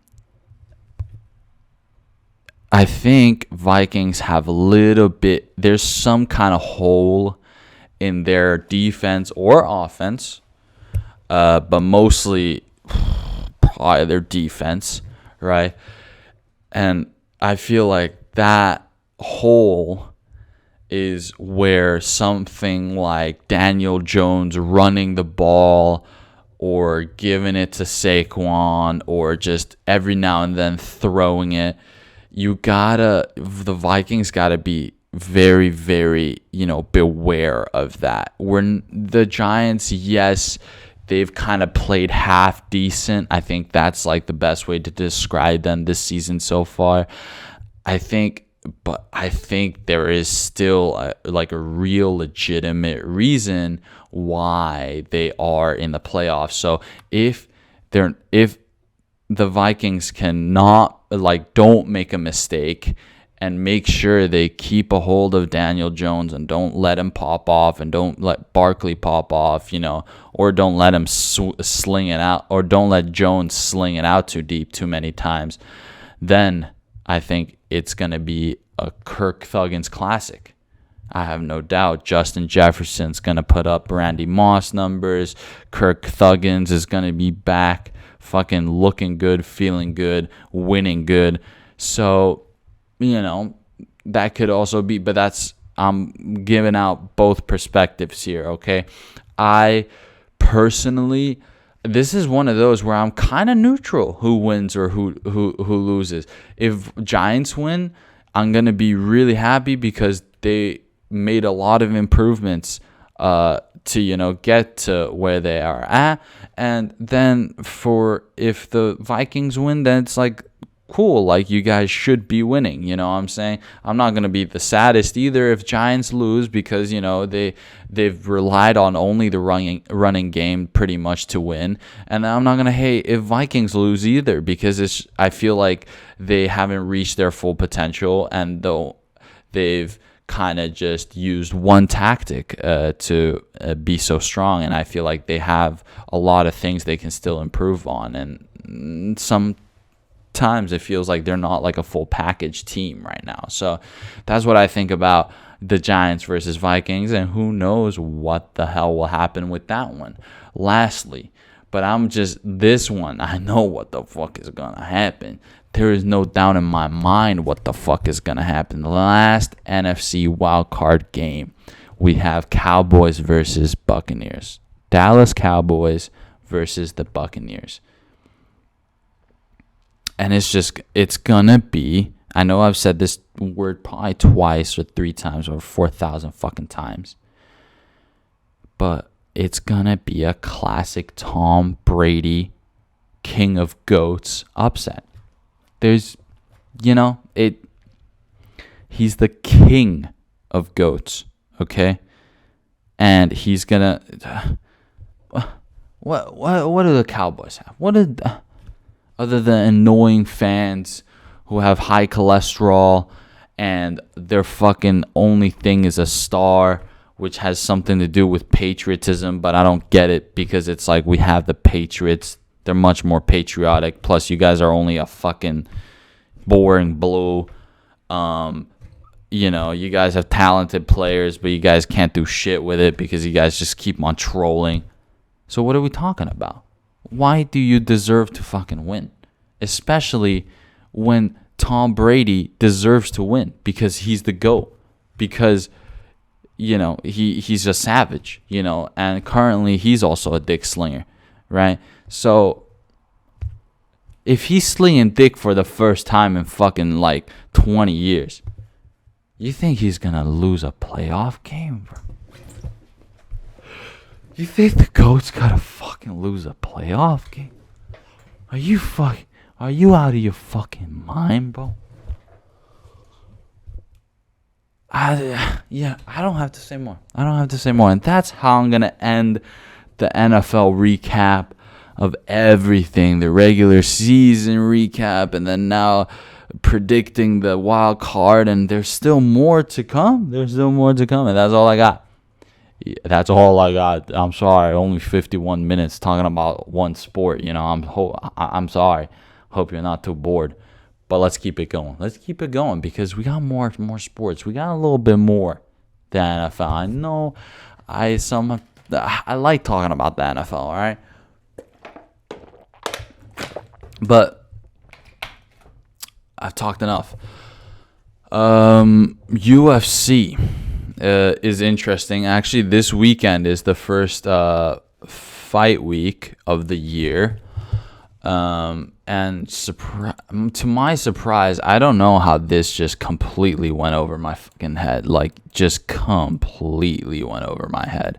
think Vikings have there's some kind of hole in their defense or offense, but mostly probably their defense, right? And I feel like that hole is where something like Daniel Jones running the ball or giving it to Saquon or just every now and then throwing it. The Vikings gotta be very, very, beware of that. The Giants, yes, they've kind of played half decent. I think that's like the best way to describe them this season so far. I think there is still a real legitimate reason why they are in the playoffs. So if the Vikings cannot don't make a mistake and make sure they keep a hold of Daniel Jones and don't let him pop off and don't let Barkley pop off, or don't let him sling it out, or don't let Jones sling it out too deep too many times, then I think it's going to be a Kirk Thuggins classic. I have no doubt Justin Jefferson's going to put up Randy Moss numbers. Kirk Thuggins is going to be back, fucking looking good, feeling good, winning good. So, that could also be, but I'm giving out both perspectives here, okay? I personally, this is one of those where I'm kind of neutral who wins or who loses. If Giants win, I'm going to be really happy because they made a lot of improvements to get to where they are at. And then if the Vikings win, then it's like, cool, like you guys should be winning, what I'm saying? I'm not going to be the saddest either if Giants lose because, they've relied on only the running game pretty much to win. And I'm not going to hate if Vikings lose either because I feel like they haven't reached their full potential, and though they've kind of just used one tactic to be so strong, and I feel like they have a lot of things they can still improve on, and sometimes it feels like they're not like a full package team right now. So that's what I think about the Giants versus Vikings, and who knows what the hell will happen with that one. Lastly, but this one, I know what the fuck is gonna happen. There is no doubt in my mind what the fuck is gonna happen. The last NFC wildcard game. we have Cowboys versus Buccaneers. Dallas Cowboys versus the Buccaneers. And it's gonna be, I know I've said this word probably twice or 3 times or 4,000 fucking times, but it's gonna be a classic Tom Brady, king of goats upset. There's, he's the king of goats, okay? And he's gonna, what do the Cowboys have? Other than annoying fans who have high cholesterol and their fucking only thing is a star, which has something to do with patriotism, but I don't get it because it's like we have the Patriots. They're much more patriotic. Plus, you guys are only a fucking boring blue. You guys have talented players, but you guys can't do shit with it because you guys just keep on trolling. So what are we talking about? Why do you deserve to fucking win? Especially when Tom Brady deserves to win because he's the GOAT. Because, he's a savage, and currently he's also a dick slinger, right? So if he's slinging dick for the first time in fucking 20 years, you think he's going to lose a playoff game, bro? You think the GOAT's gotta fucking lose a playoff game? Are you out of your fucking mind, bro? I don't have to say more. And that's how I'm gonna end the NFL recap of everything. The regular season recap, and then now predicting the wild card, and there's still more to come. And that's all I got. I'm sorry, only 51 minutes talking about one sport. I'm sorry. Hope you're not too bored. But let's keep it going. Because we got more sports. We got a little bit more than NFL. I know I like talking about the NFL, all right? But I've talked enough. UFC is interesting. Actually, this weekend is the first fight week of the year. And to my surprise, I don't know how this just completely went over my fucking head. Just completely went over my head.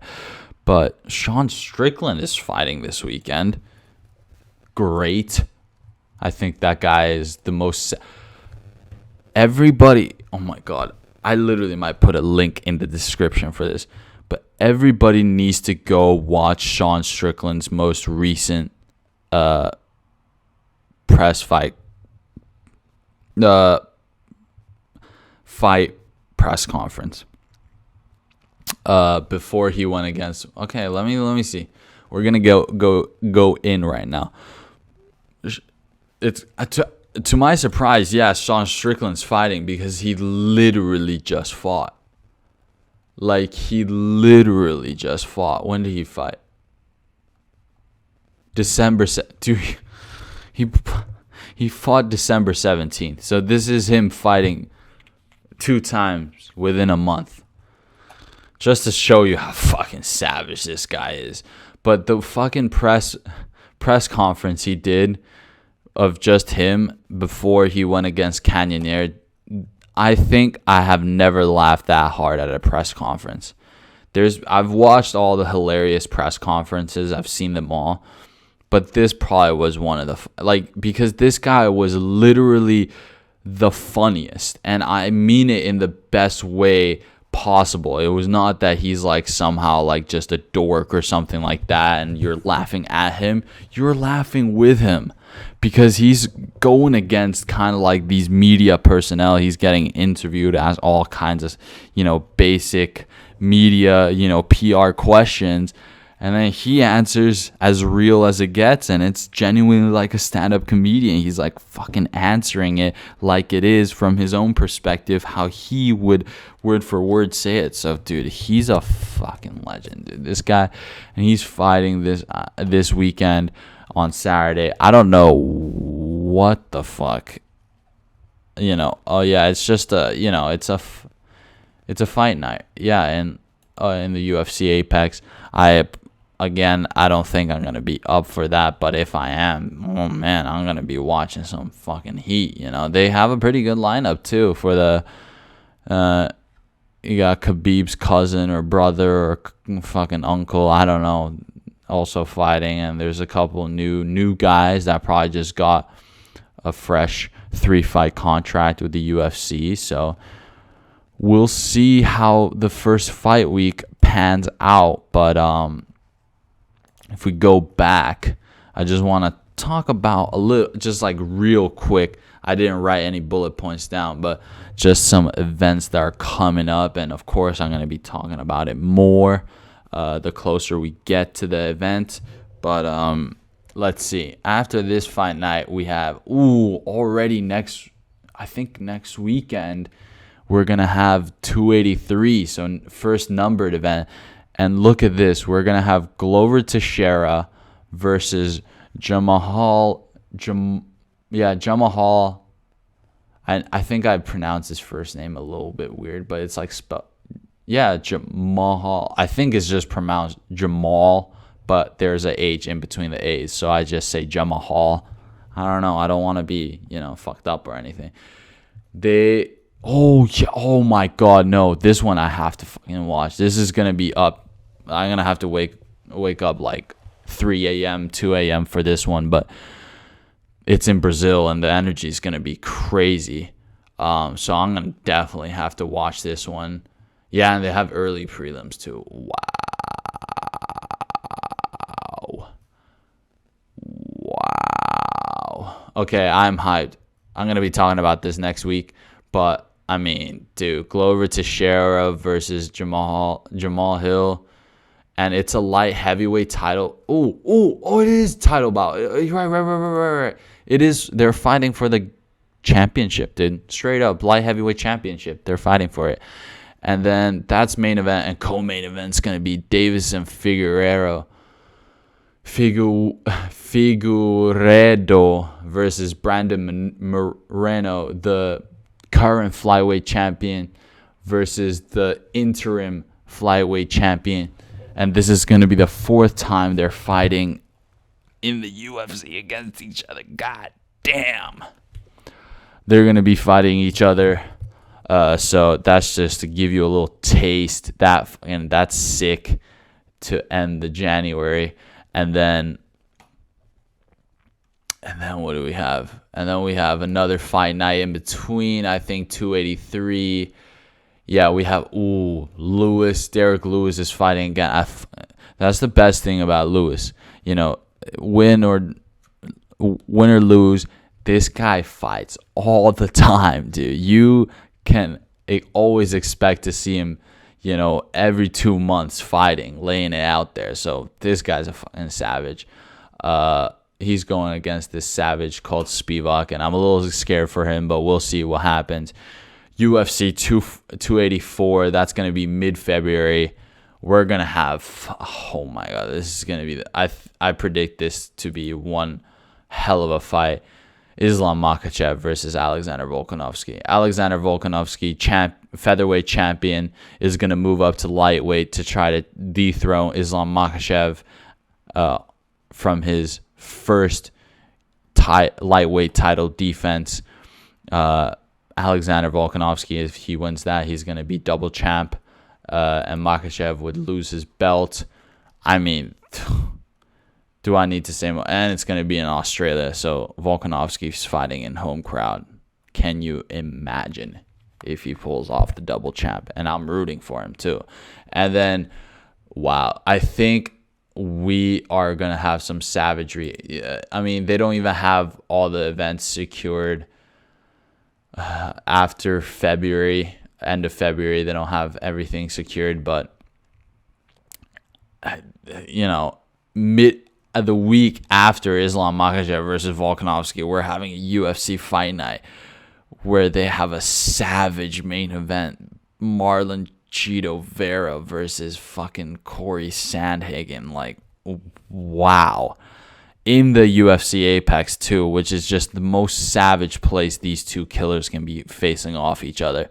But Sean Strickland is fighting this weekend. Great. I think that guy is the most... Everybody... Oh my God. I literally might put a link in the description for this. But everybody needs to go watch Sean Strickland's most recent press fight press conference before he went against. Okay, let me see. We're gonna go in right now. It's to my surprise, yeah, Sean Strickland's fighting because he literally just fought. He literally just fought. When did he fight? December. Dude, he fought December 17th. So this is him fighting 2 times within a month. Just to show you how fucking savage this guy is. But the fucking press conference he did of just him before he went against Cannonier, I think I have never laughed that hard at a press conference. I've watched all the hilarious press conferences. I've seen them all. But this probably was one of the... because this guy was literally the funniest. And I mean it in the best way possible. It was not that he's somehow just a dork or something like that and you're laughing at him. You're laughing with him. Because he's going against kind of these media personnel. He's getting interviewed as all kinds of, basic media, PR questions. And then he answers as real as it gets. And it's genuinely like a stand-up comedian. He's fucking answering it like it is from his own perspective, how he would word for word say it. So, dude, he's a fucking legend, dude. This guy. And he's fighting this weekend on Saturday. I don't know what the fuck. Oh yeah, it's just it's a fight night. Yeah, and in the UFC Apex. I don't think I'm gonna be up for that, but if I am, oh man, I'm gonna be watching some fucking heat. They have a pretty good lineup too for the. You got Khabib's cousin or brother or fucking uncle, I don't know, also fighting, and there's a couple new guys that probably just got a fresh 3-fight contract with the UFC. So we'll see how the first fight week pans out. But if we go back, I just want to talk about a little, just like real quick. I didn't write any bullet points down, but just some events that are coming up. And of course, I'm going to be talking about it more the closer we get to the event. But let's see. After this fight night, we have, already next weekend, we're going to have 283. So first numbered event. And look at this. We're going to have Glover Teixeira versus Jamahal. I think I pronounced his first name a little bit weird, but it's like Jamahal. I think it's just pronounced Jamal, but there's a H in between the A's, so I just say Jamahal. I don't know. I don't want to be, fucked up or anything. Oh my God, no. This one I have to fucking watch. This is going to be up. I'm going to have to wake up like 3 a.m., 2 a.m. for this one, but it's in Brazil and the energy is going to be crazy. So I'm going to definitely have to watch this one. Yeah, and they have early prelims too. Wow. Okay, I'm hyped. I'm going to be talking about this next week, but I mean, dude, Glover Teixeira versus Jamal Hill. And it's a light heavyweight title. It is title bout. Right. It is. They're fighting for the championship, dude. Straight up, light heavyweight championship. They're fighting for it. And then that's main event, and co-main event's gonna be Davis and Figueiredo versus Brandon Moreno, the current flyweight champion, versus the interim flyweight champion. And this is going to be the 4th time they're fighting in the UFC against each other. God damn. They're going to be fighting each other. So that's just to give you a little taste. And that's sick to end the January. And then what do we have? And then we have another fight night in between, I think 283. Yeah, we have, Derek Lewis is fighting again. That's the best thing about Lewis. Win or lose, this guy fights all the time, dude. You can always expect to see him, every 2 months fighting, laying it out there. So this guy's a fucking savage. He's going against this savage called Spivak, and I'm a little scared for him, but we'll see what happens. UFC 284, that's going to be mid-February. We're going to have, oh my God, this is going to be, I predict this to be one hell of a fight. Islam Makhachev versus Alexander Volkanovski. Alexander Volkanovski, featherweight champion, is going to move up to lightweight to try to dethrone Islam Makhachev from his first lightweight title defense. Alexander Volkanovski, if he wins that, he's going to be double champ, and Makhachev would lose his belt. I mean, do I need to say more? And it's going to be in Australia, so Volkanovski's fighting in home crowd. Can you imagine if he pulls off the double champ? And I'm rooting for him too. And then, wow, I think we are going to have some savagery. I mean, they don't even have all the events secured. After February, end of February, they don't have everything secured, but the week after Islam Makhachev versus Volkanovski, we're having a UFC fight night where they have a savage main event. Marlon Chito Vera versus fucking Corey Sandhagen. Like, wow. In the UFC Apex too, which is just the most savage place these two killers can be facing off each other.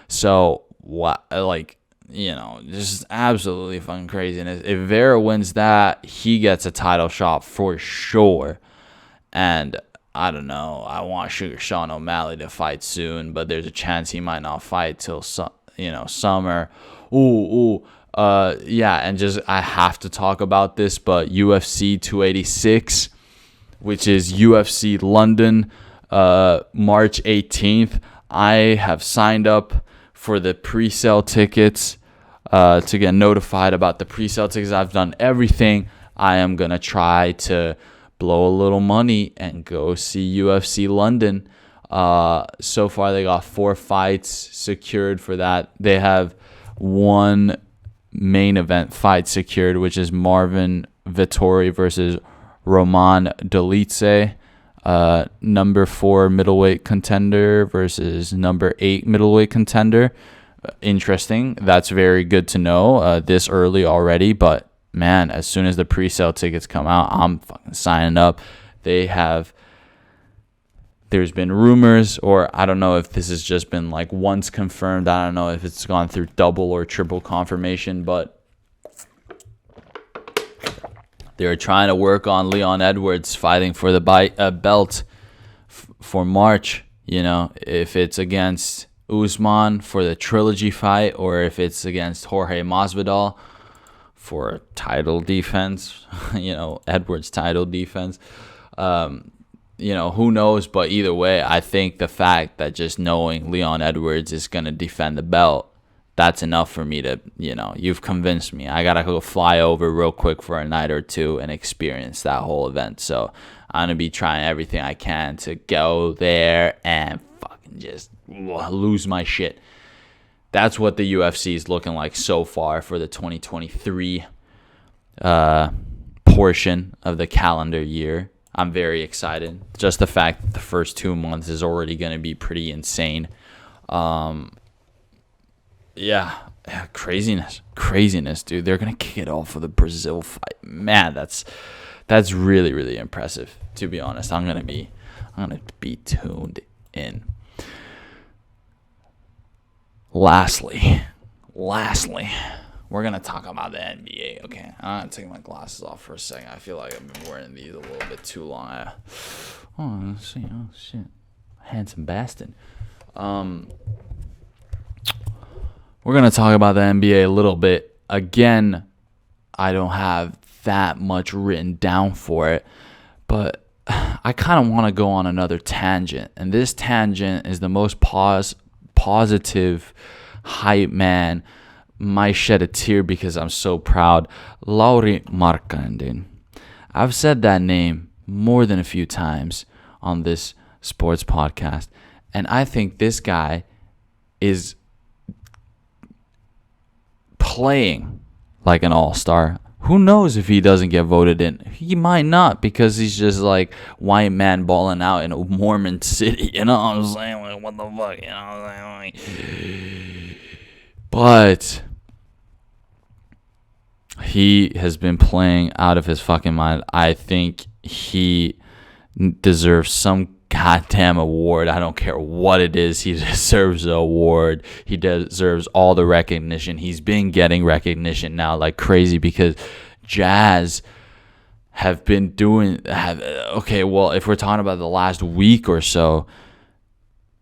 So, what? Like, just absolutely fucking crazy. And if Vera wins that, he gets a title shot for sure. And I don't know. I want Sugar Sean O'Malley to fight soon, but there's a chance he might not fight till summer. Yeah. And just I have to talk about this, but UFC 286, which is UFC London, March 18th. I have signed up for the pre-sale tickets to get notified about the pre-sale tickets. I've done everything. I am going to try to blow a little money and go see UFC London. So far, they got 4 fights secured for that. They have one main event fight secured, which is Marvin Vettori versus Roman Dolidze. Number 4 middleweight contender versus number 8 middleweight contender. Interesting. That's very good to know this early already. But man, as soon as the pre-sale tickets come out, I'm fucking signing up. There's been rumors, or I don't know if this has just been like once confirmed. I don't know if it's gone through double or triple confirmation, but they're trying to work on Leon Edwards fighting for the belt for March. If it's against Usman for the trilogy fight, or if it's against Jorge Masvidal for a title defense, Edwards title defense. Who knows? But either way, I think the fact that just knowing Leon Edwards is going to defend the belt, that's enough for me to, you've convinced me. I got to go fly over real quick for a night or two and experience that whole event. So I'm going to be trying everything I can to go there and fucking just lose my shit. That's what the UFC is looking like so far for the 2023 portion of the calendar year. I'm very excited. Just the fact that the first 2 months is already going to be pretty insane. Craziness, dude. They're going to kick it off with a Brazil fight. Man, that's really, really impressive, to be honest. I'm going to be tuned in. Lastly, we're going to talk about the NBA, okay? I'm going to take my glasses off for a second. I feel like I've been wearing these a little bit too long. Let's see. Oh, shit. Handsome bastard. We're going to talk about the NBA a little bit. Again, I don't have that much written down for it, but I kind of want to go on another tangent. And this tangent is the most positive hype man. Might shed a tear because I'm so proud. Lauri Markkanen. I've said that name more than a few times on this sports podcast, and I think this guy is playing like an all-star. Who knows if he doesn't get voted in? He might not, because he's just like white man balling out in a Mormon city. You know what I'm saying? Like, what the fuck? You know what I'm saying? But he has been playing out of his fucking mind. I think he deserves some goddamn award. I don't care what it is. He deserves the award. He deserves all the recognition. He's been getting recognition now like crazy, because Jazz have been okay, well, if we're talking about the last week or so,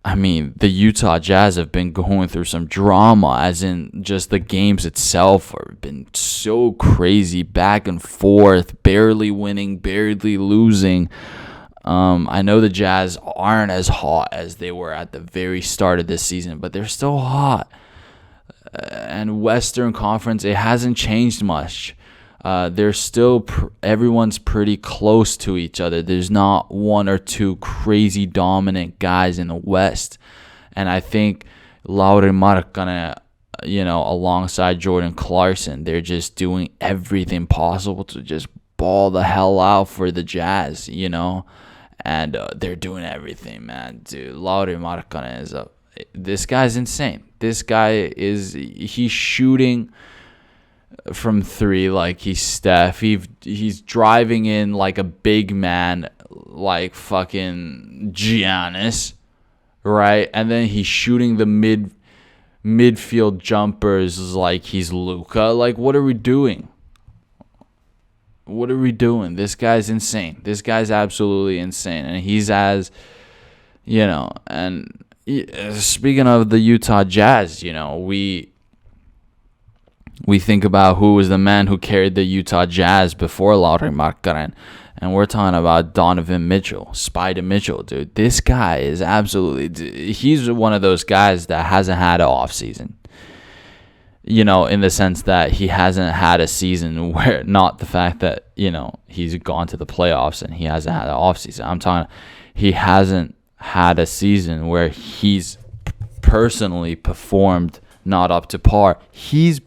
I mean, the Utah Jazz have been going through some drama, as in just the games itself have been so crazy, back and forth, barely winning, barely losing. I know the Jazz aren't as hot as they were at the very start of this season, but they're still hot. And Western Conference, it hasn't changed much. They're still, everyone's pretty close to each other. There's not one or two crazy dominant guys in the West. And I think Lauri Markkanen, alongside Jordan Clarkson, they're just doing everything possible to just ball the hell out for the Jazz, And they're doing everything, man. Dude, Lauri Markkanen this guy's insane. This guy he's shooting from 3 like he's Steph. He's driving in like a big man, like fucking Giannis, right? And then he's shooting the midfield jumpers like he's Luka. Like, what are we doing? What are we doing? This guy's insane. This guy's absolutely insane. And he's as, and speaking of the Utah Jazz, we think about who was the man who carried the Utah Jazz before Lauri Markkanen. And we're talking about Donovan Mitchell, Spider Mitchell, dude. This guy is absolutely... He's one of those guys that hasn't had an offseason. In the sense that he hasn't had a season where... Not the fact that, he's gone to the playoffs and he hasn't had an offseason. I'm talking... He hasn't had a season where he's personally performed not up to par. He's...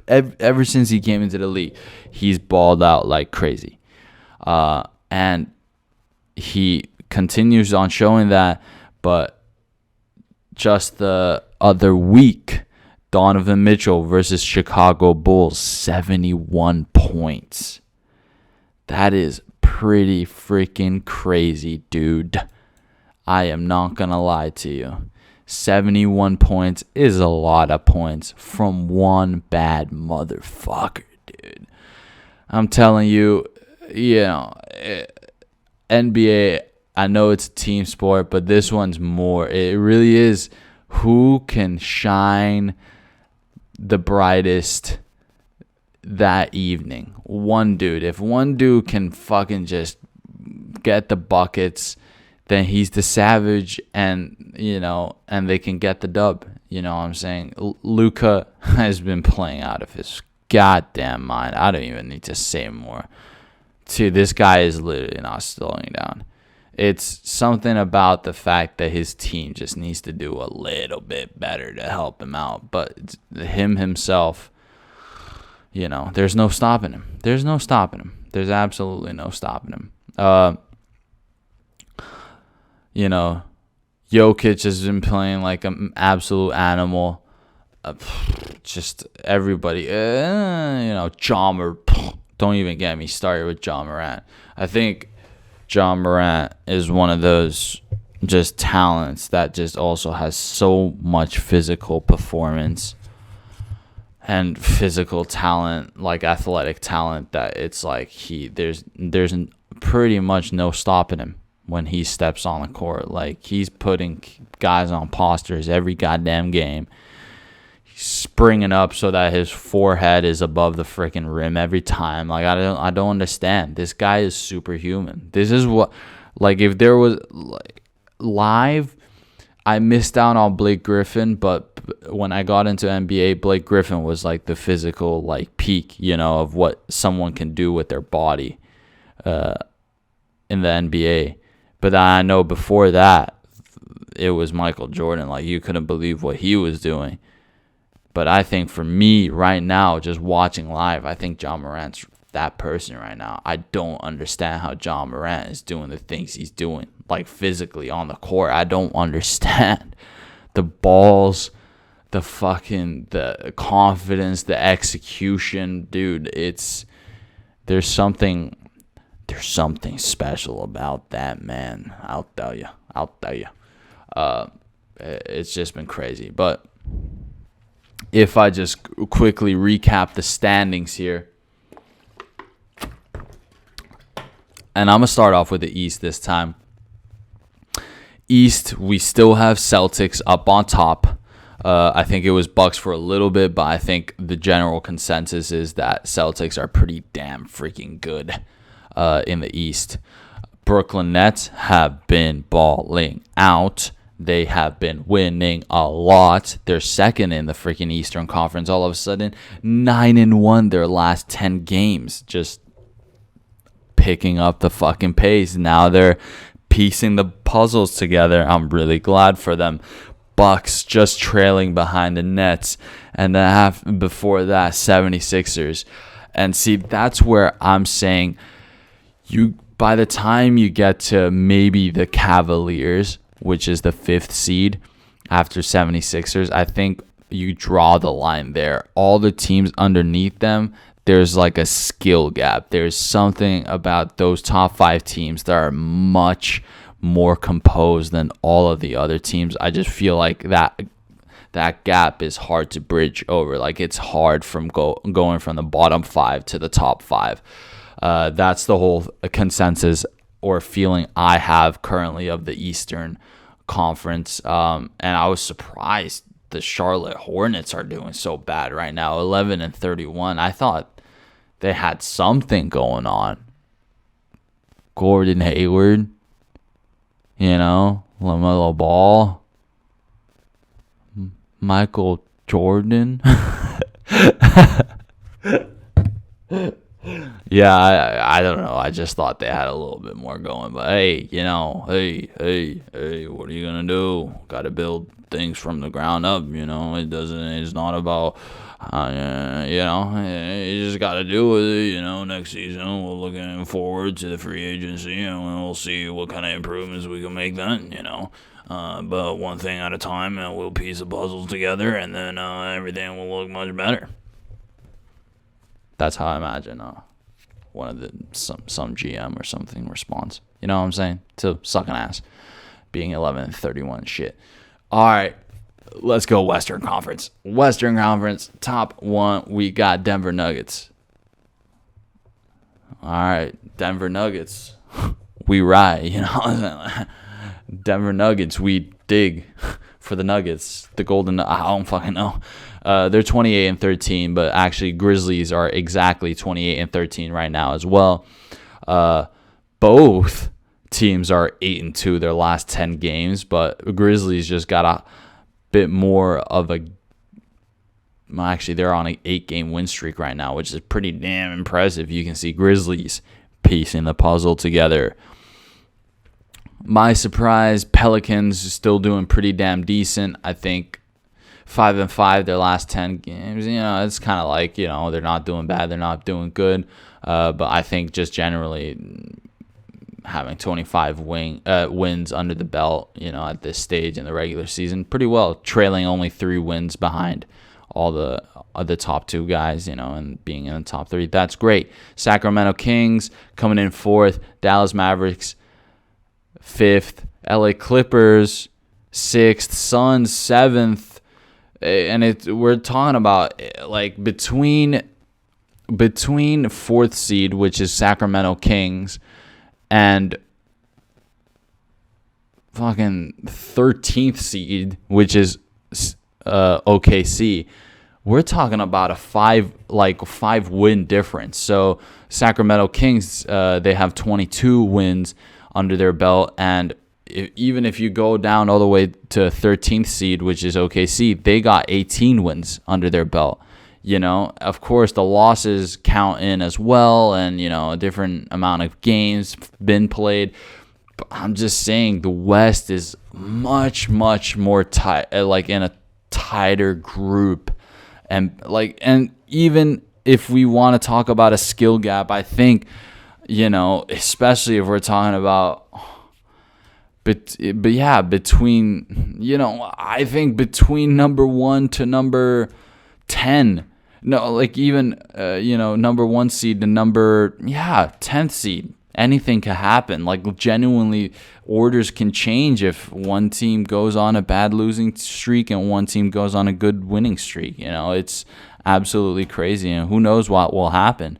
Ever since he came into the league, he's balled out like crazy. And he continues on showing that, but just the other week, Donovan Mitchell versus Chicago Bulls, 71 points. That is pretty freaking crazy, dude. I am not going to lie to you. 71 points is a lot of points from one bad motherfucker, dude. I'm telling you, NBA, I know it's a team sport, but this one's more. It really is who can shine the brightest that evening. One dude. If one dude can fucking just get the buckets, then he's the savage, and and they can get the dub. You know what I'm saying? Luka has been playing out of his goddamn mind. I don't even need to say more. Dude, this guy is literally not slowing down. It's something about the fact that his team just needs to do a little bit better to help him out. But him himself, there's no stopping him. There's no stopping him. There's absolutely no stopping him. Jokic has been playing like an absolute animal. Just everybody, John Morant. Don't even get me started with John Morant. I think John Morant is one of those just talents that just also has so much physical performance and physical talent, like athletic talent, that it's like there's pretty much no stopping him when he steps on the court. Like, he's putting guys on posters every goddamn game. Springing up so that his forehead is above the freaking rim every time. Like, I don't understand. This guy is superhuman. This is what, like, if there was like live, I missed out on Blake Griffin, but when I got into NBA, Blake Griffin was like the physical like peak, of what someone can do with their body in the NBA. But I know before that, it was Michael Jordan. Like, you couldn't believe what he was doing. But I think for me right now, just watching live, I think John Morant's that person right now. I don't understand how John Morant is doing the things he's doing, like physically on the court. I don't understand the balls, the confidence, the execution, dude. There's something special about that man. I'll tell you. It's just been crazy, but. If I just quickly recap the standings here. And I'm going to start off with the East this time. East, we still have Celtics up on top. I think it was Bucks for a little bit, but I think the general consensus is that Celtics are pretty damn freaking good in the East. Brooklyn Nets have been balling out. They have been winning a lot. They're second in the freaking Eastern Conference. All of a sudden, 9-1 their last 10 games. Just picking up the fucking pace. Now they're piecing the puzzles together. I'm really glad for them. Bucks just trailing behind the Nets. And then before that, 76ers. And see, that's where I'm saying by the time you get to maybe the Cavaliers, which is the 5th seed after 76ers, I think you draw the line there. All the teams underneath them, there's like a skill gap. There's something about those top 5 teams that are much more composed than all of the other teams. I just feel like that gap is hard to bridge over. Like, it's hard from going from the bottom 5 to the top 5. That's the whole consensus or feeling I have currently of the Eastern Conference. And I was surprised the Charlotte Hornets are doing so bad right now, 11-31. I thought they had something going on. Gordon Hayward, LaMelo Ball, Michael Jordan. Yeah, I don't know. I just thought they had a little bit more going. But hey, what are you gonna do? Got to build things from the ground up. It's not about, you just got to do it. Next season, we're looking forward to the free agency, and we'll see what kind of improvements we can make then. But one thing at a time, and we'll piece the puzzles together, and then everything will look much better. That's how I imagine one of some GM or something responds. You know what I'm saying? To sucking ass, being 11-31 shit. All right, let's go Western Conference. Western Conference, top 1, we got Denver Nuggets. All right, Denver Nuggets, we ride. You know what I'm saying? Denver Nuggets, we dig for the Nuggets. The Golden, I don't fucking know. They're 28-13, but actually Grizzlies are exactly 28-13 right now as well. Both teams are 8-2 their last 10 games, but Grizzlies just got a bit more of a. Actually, they're on an 8-game win streak right now, which is pretty damn impressive. You can see Grizzlies piecing the puzzle together. My surprise, Pelicans still doing pretty damn decent. I think 5-5 their last 10 games. It's kind of like, they're not doing bad, they're not doing good. But I think just generally having 25 wins under the belt, at this stage in the regular season, pretty well. Trailing only 3 wins behind all the other top 2 guys, and being in the top 3. That's great. Sacramento Kings coming in 4th. Dallas Mavericks 5th. LA Clippers 6th. Suns 7th. And we're talking about like between 4th seed, which is Sacramento Kings, and fucking 13th seed, which is OKC. We're talking about a 5 win difference. So Sacramento Kings, they have 22 wins under their belt, and even if you go down all the way to 13th seed, which is OKC, they got 18 wins under their belt. Of course, the losses count in as well, and, a different amount of games been played. But I'm just saying the West is much, much more tight, like in a tighter group. And even if we want to talk about a skill gap, I think, especially if we're talking about. But yeah, I think between number 1 to number 10, number 1 seed to number 10th seed, anything can happen. Like, genuinely, orders can change if one team goes on a bad losing streak and one team goes on a good winning streak. It's absolutely crazy, and who knows what will happen,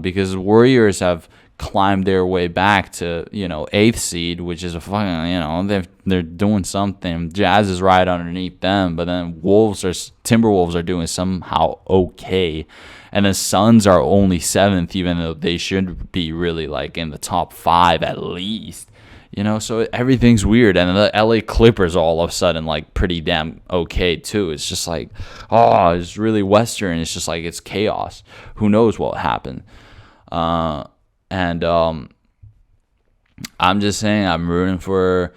because Warriors have climbed their way back to 8th seed, which is a fucking they're doing something. Jazz is right underneath them, but then Timberwolves are doing somehow okay, and the Suns are only 7th, even though they should be really like in the top 5 at least. So everything's weird, and the LA Clippers are all of a sudden like pretty damn okay too. It's just like, it's really Western. It's just like it's chaos. Who knows what happened? And I'm just saying I'm rooting for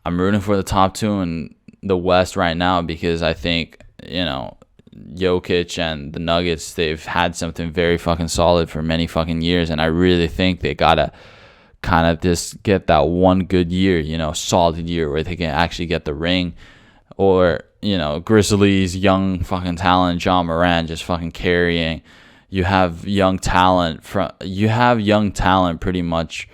the top 2 in the West right now, because I think Jokic and the Nuggets, they've had something very fucking solid for many fucking years, and I really think they gotta kind of just get that one good year, solid year where they can actually get the ring, or Grizzlies, young fucking talent, John Moran just fucking carrying. You have young talent pretty much,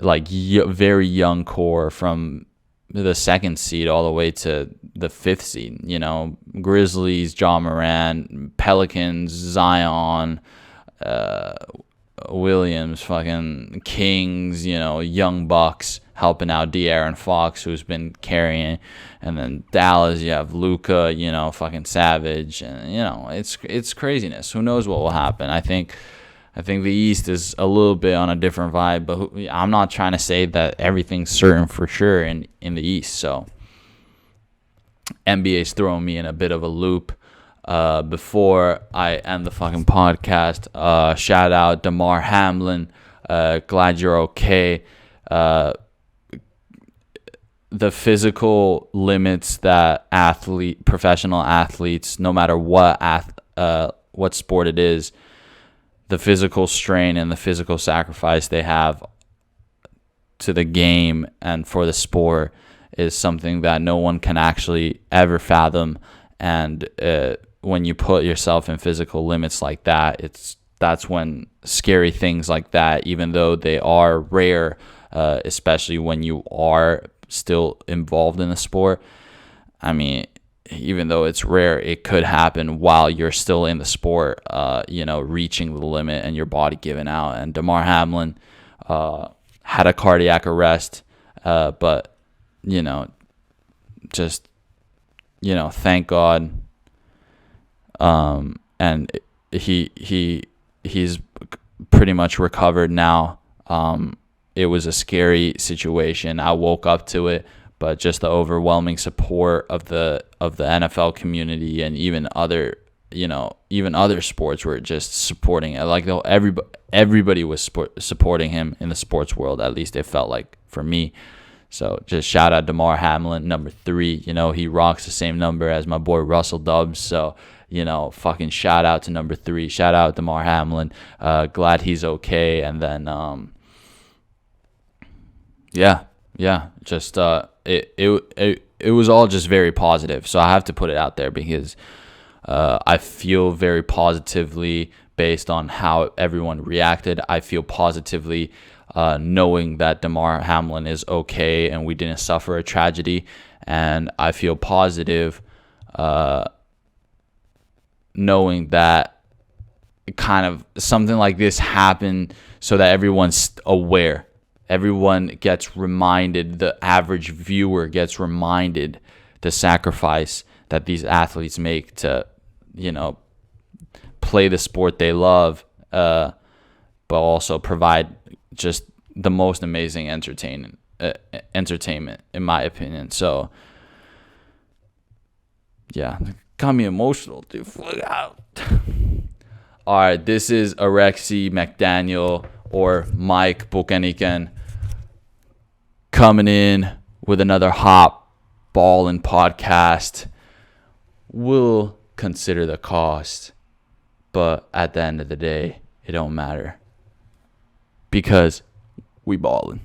like very young core from the 2nd seed all the way to the 5th seed. You know, Grizzlies, John Moran, Pelicans, Zion, Williams, fucking Kings, you know, Young Bucks helping out De'Aaron Fox, who's been carrying, and then Dallas, you have Luka, you know, fucking Savage, and you know, it's craziness. Who knows what will happen? I think the East is a little bit on a different vibe, but I'm not trying to say that everything's certain for sure in the East. So NBA's throwing me in a bit of a loop. Before I end the fucking podcast, shout out Damar Hamlin. Glad you're okay. The physical limits that professional athletes, no matter what sport it is, the physical strain and the physical sacrifice they have to the game and for the sport is something that no one can actually ever fathom. And when you put yourself in physical limits like that, that's when scary things like that, even though they are rare, especially when you are still involved in the sport. I mean, even though it's rare, it could happen while you're still in the sport, reaching the limit and your body giving out. And Damar Hamlin had a cardiac arrest, but, thank God. And he's pretty much recovered now. It was a scary situation. I woke up to it, but just the overwhelming support of the NFL community and even other sports were just supporting it. Like everybody was supporting him in the sports world. At least it felt like for me. So just shout out Damar Hamlin, number 3. He rocks the same number as my boy Russell Dubs. So fucking shout out to number 3. Shout out Damar Hamlin. Glad he's okay. And then just it was all just very positive. So I have to put it out there because I feel very positively based on how everyone reacted. I feel positively knowing that Damar Hamlin is okay and we didn't suffer a tragedy. And I feel positive knowing that kind of something like this happened so that everyone's aware. Everyone gets reminded, the average viewer gets reminded the sacrifice that these athletes make to, play the sport they love, but also provide just the most amazing entertainment, in my opinion. So, yeah, got me emotional, dude. All right, this is Alexi McDaniel or Mike Bukeniken coming in with another hot Ballin podcast. We'll consider the cost, but at the end of the day, it don't matter because we ballin'.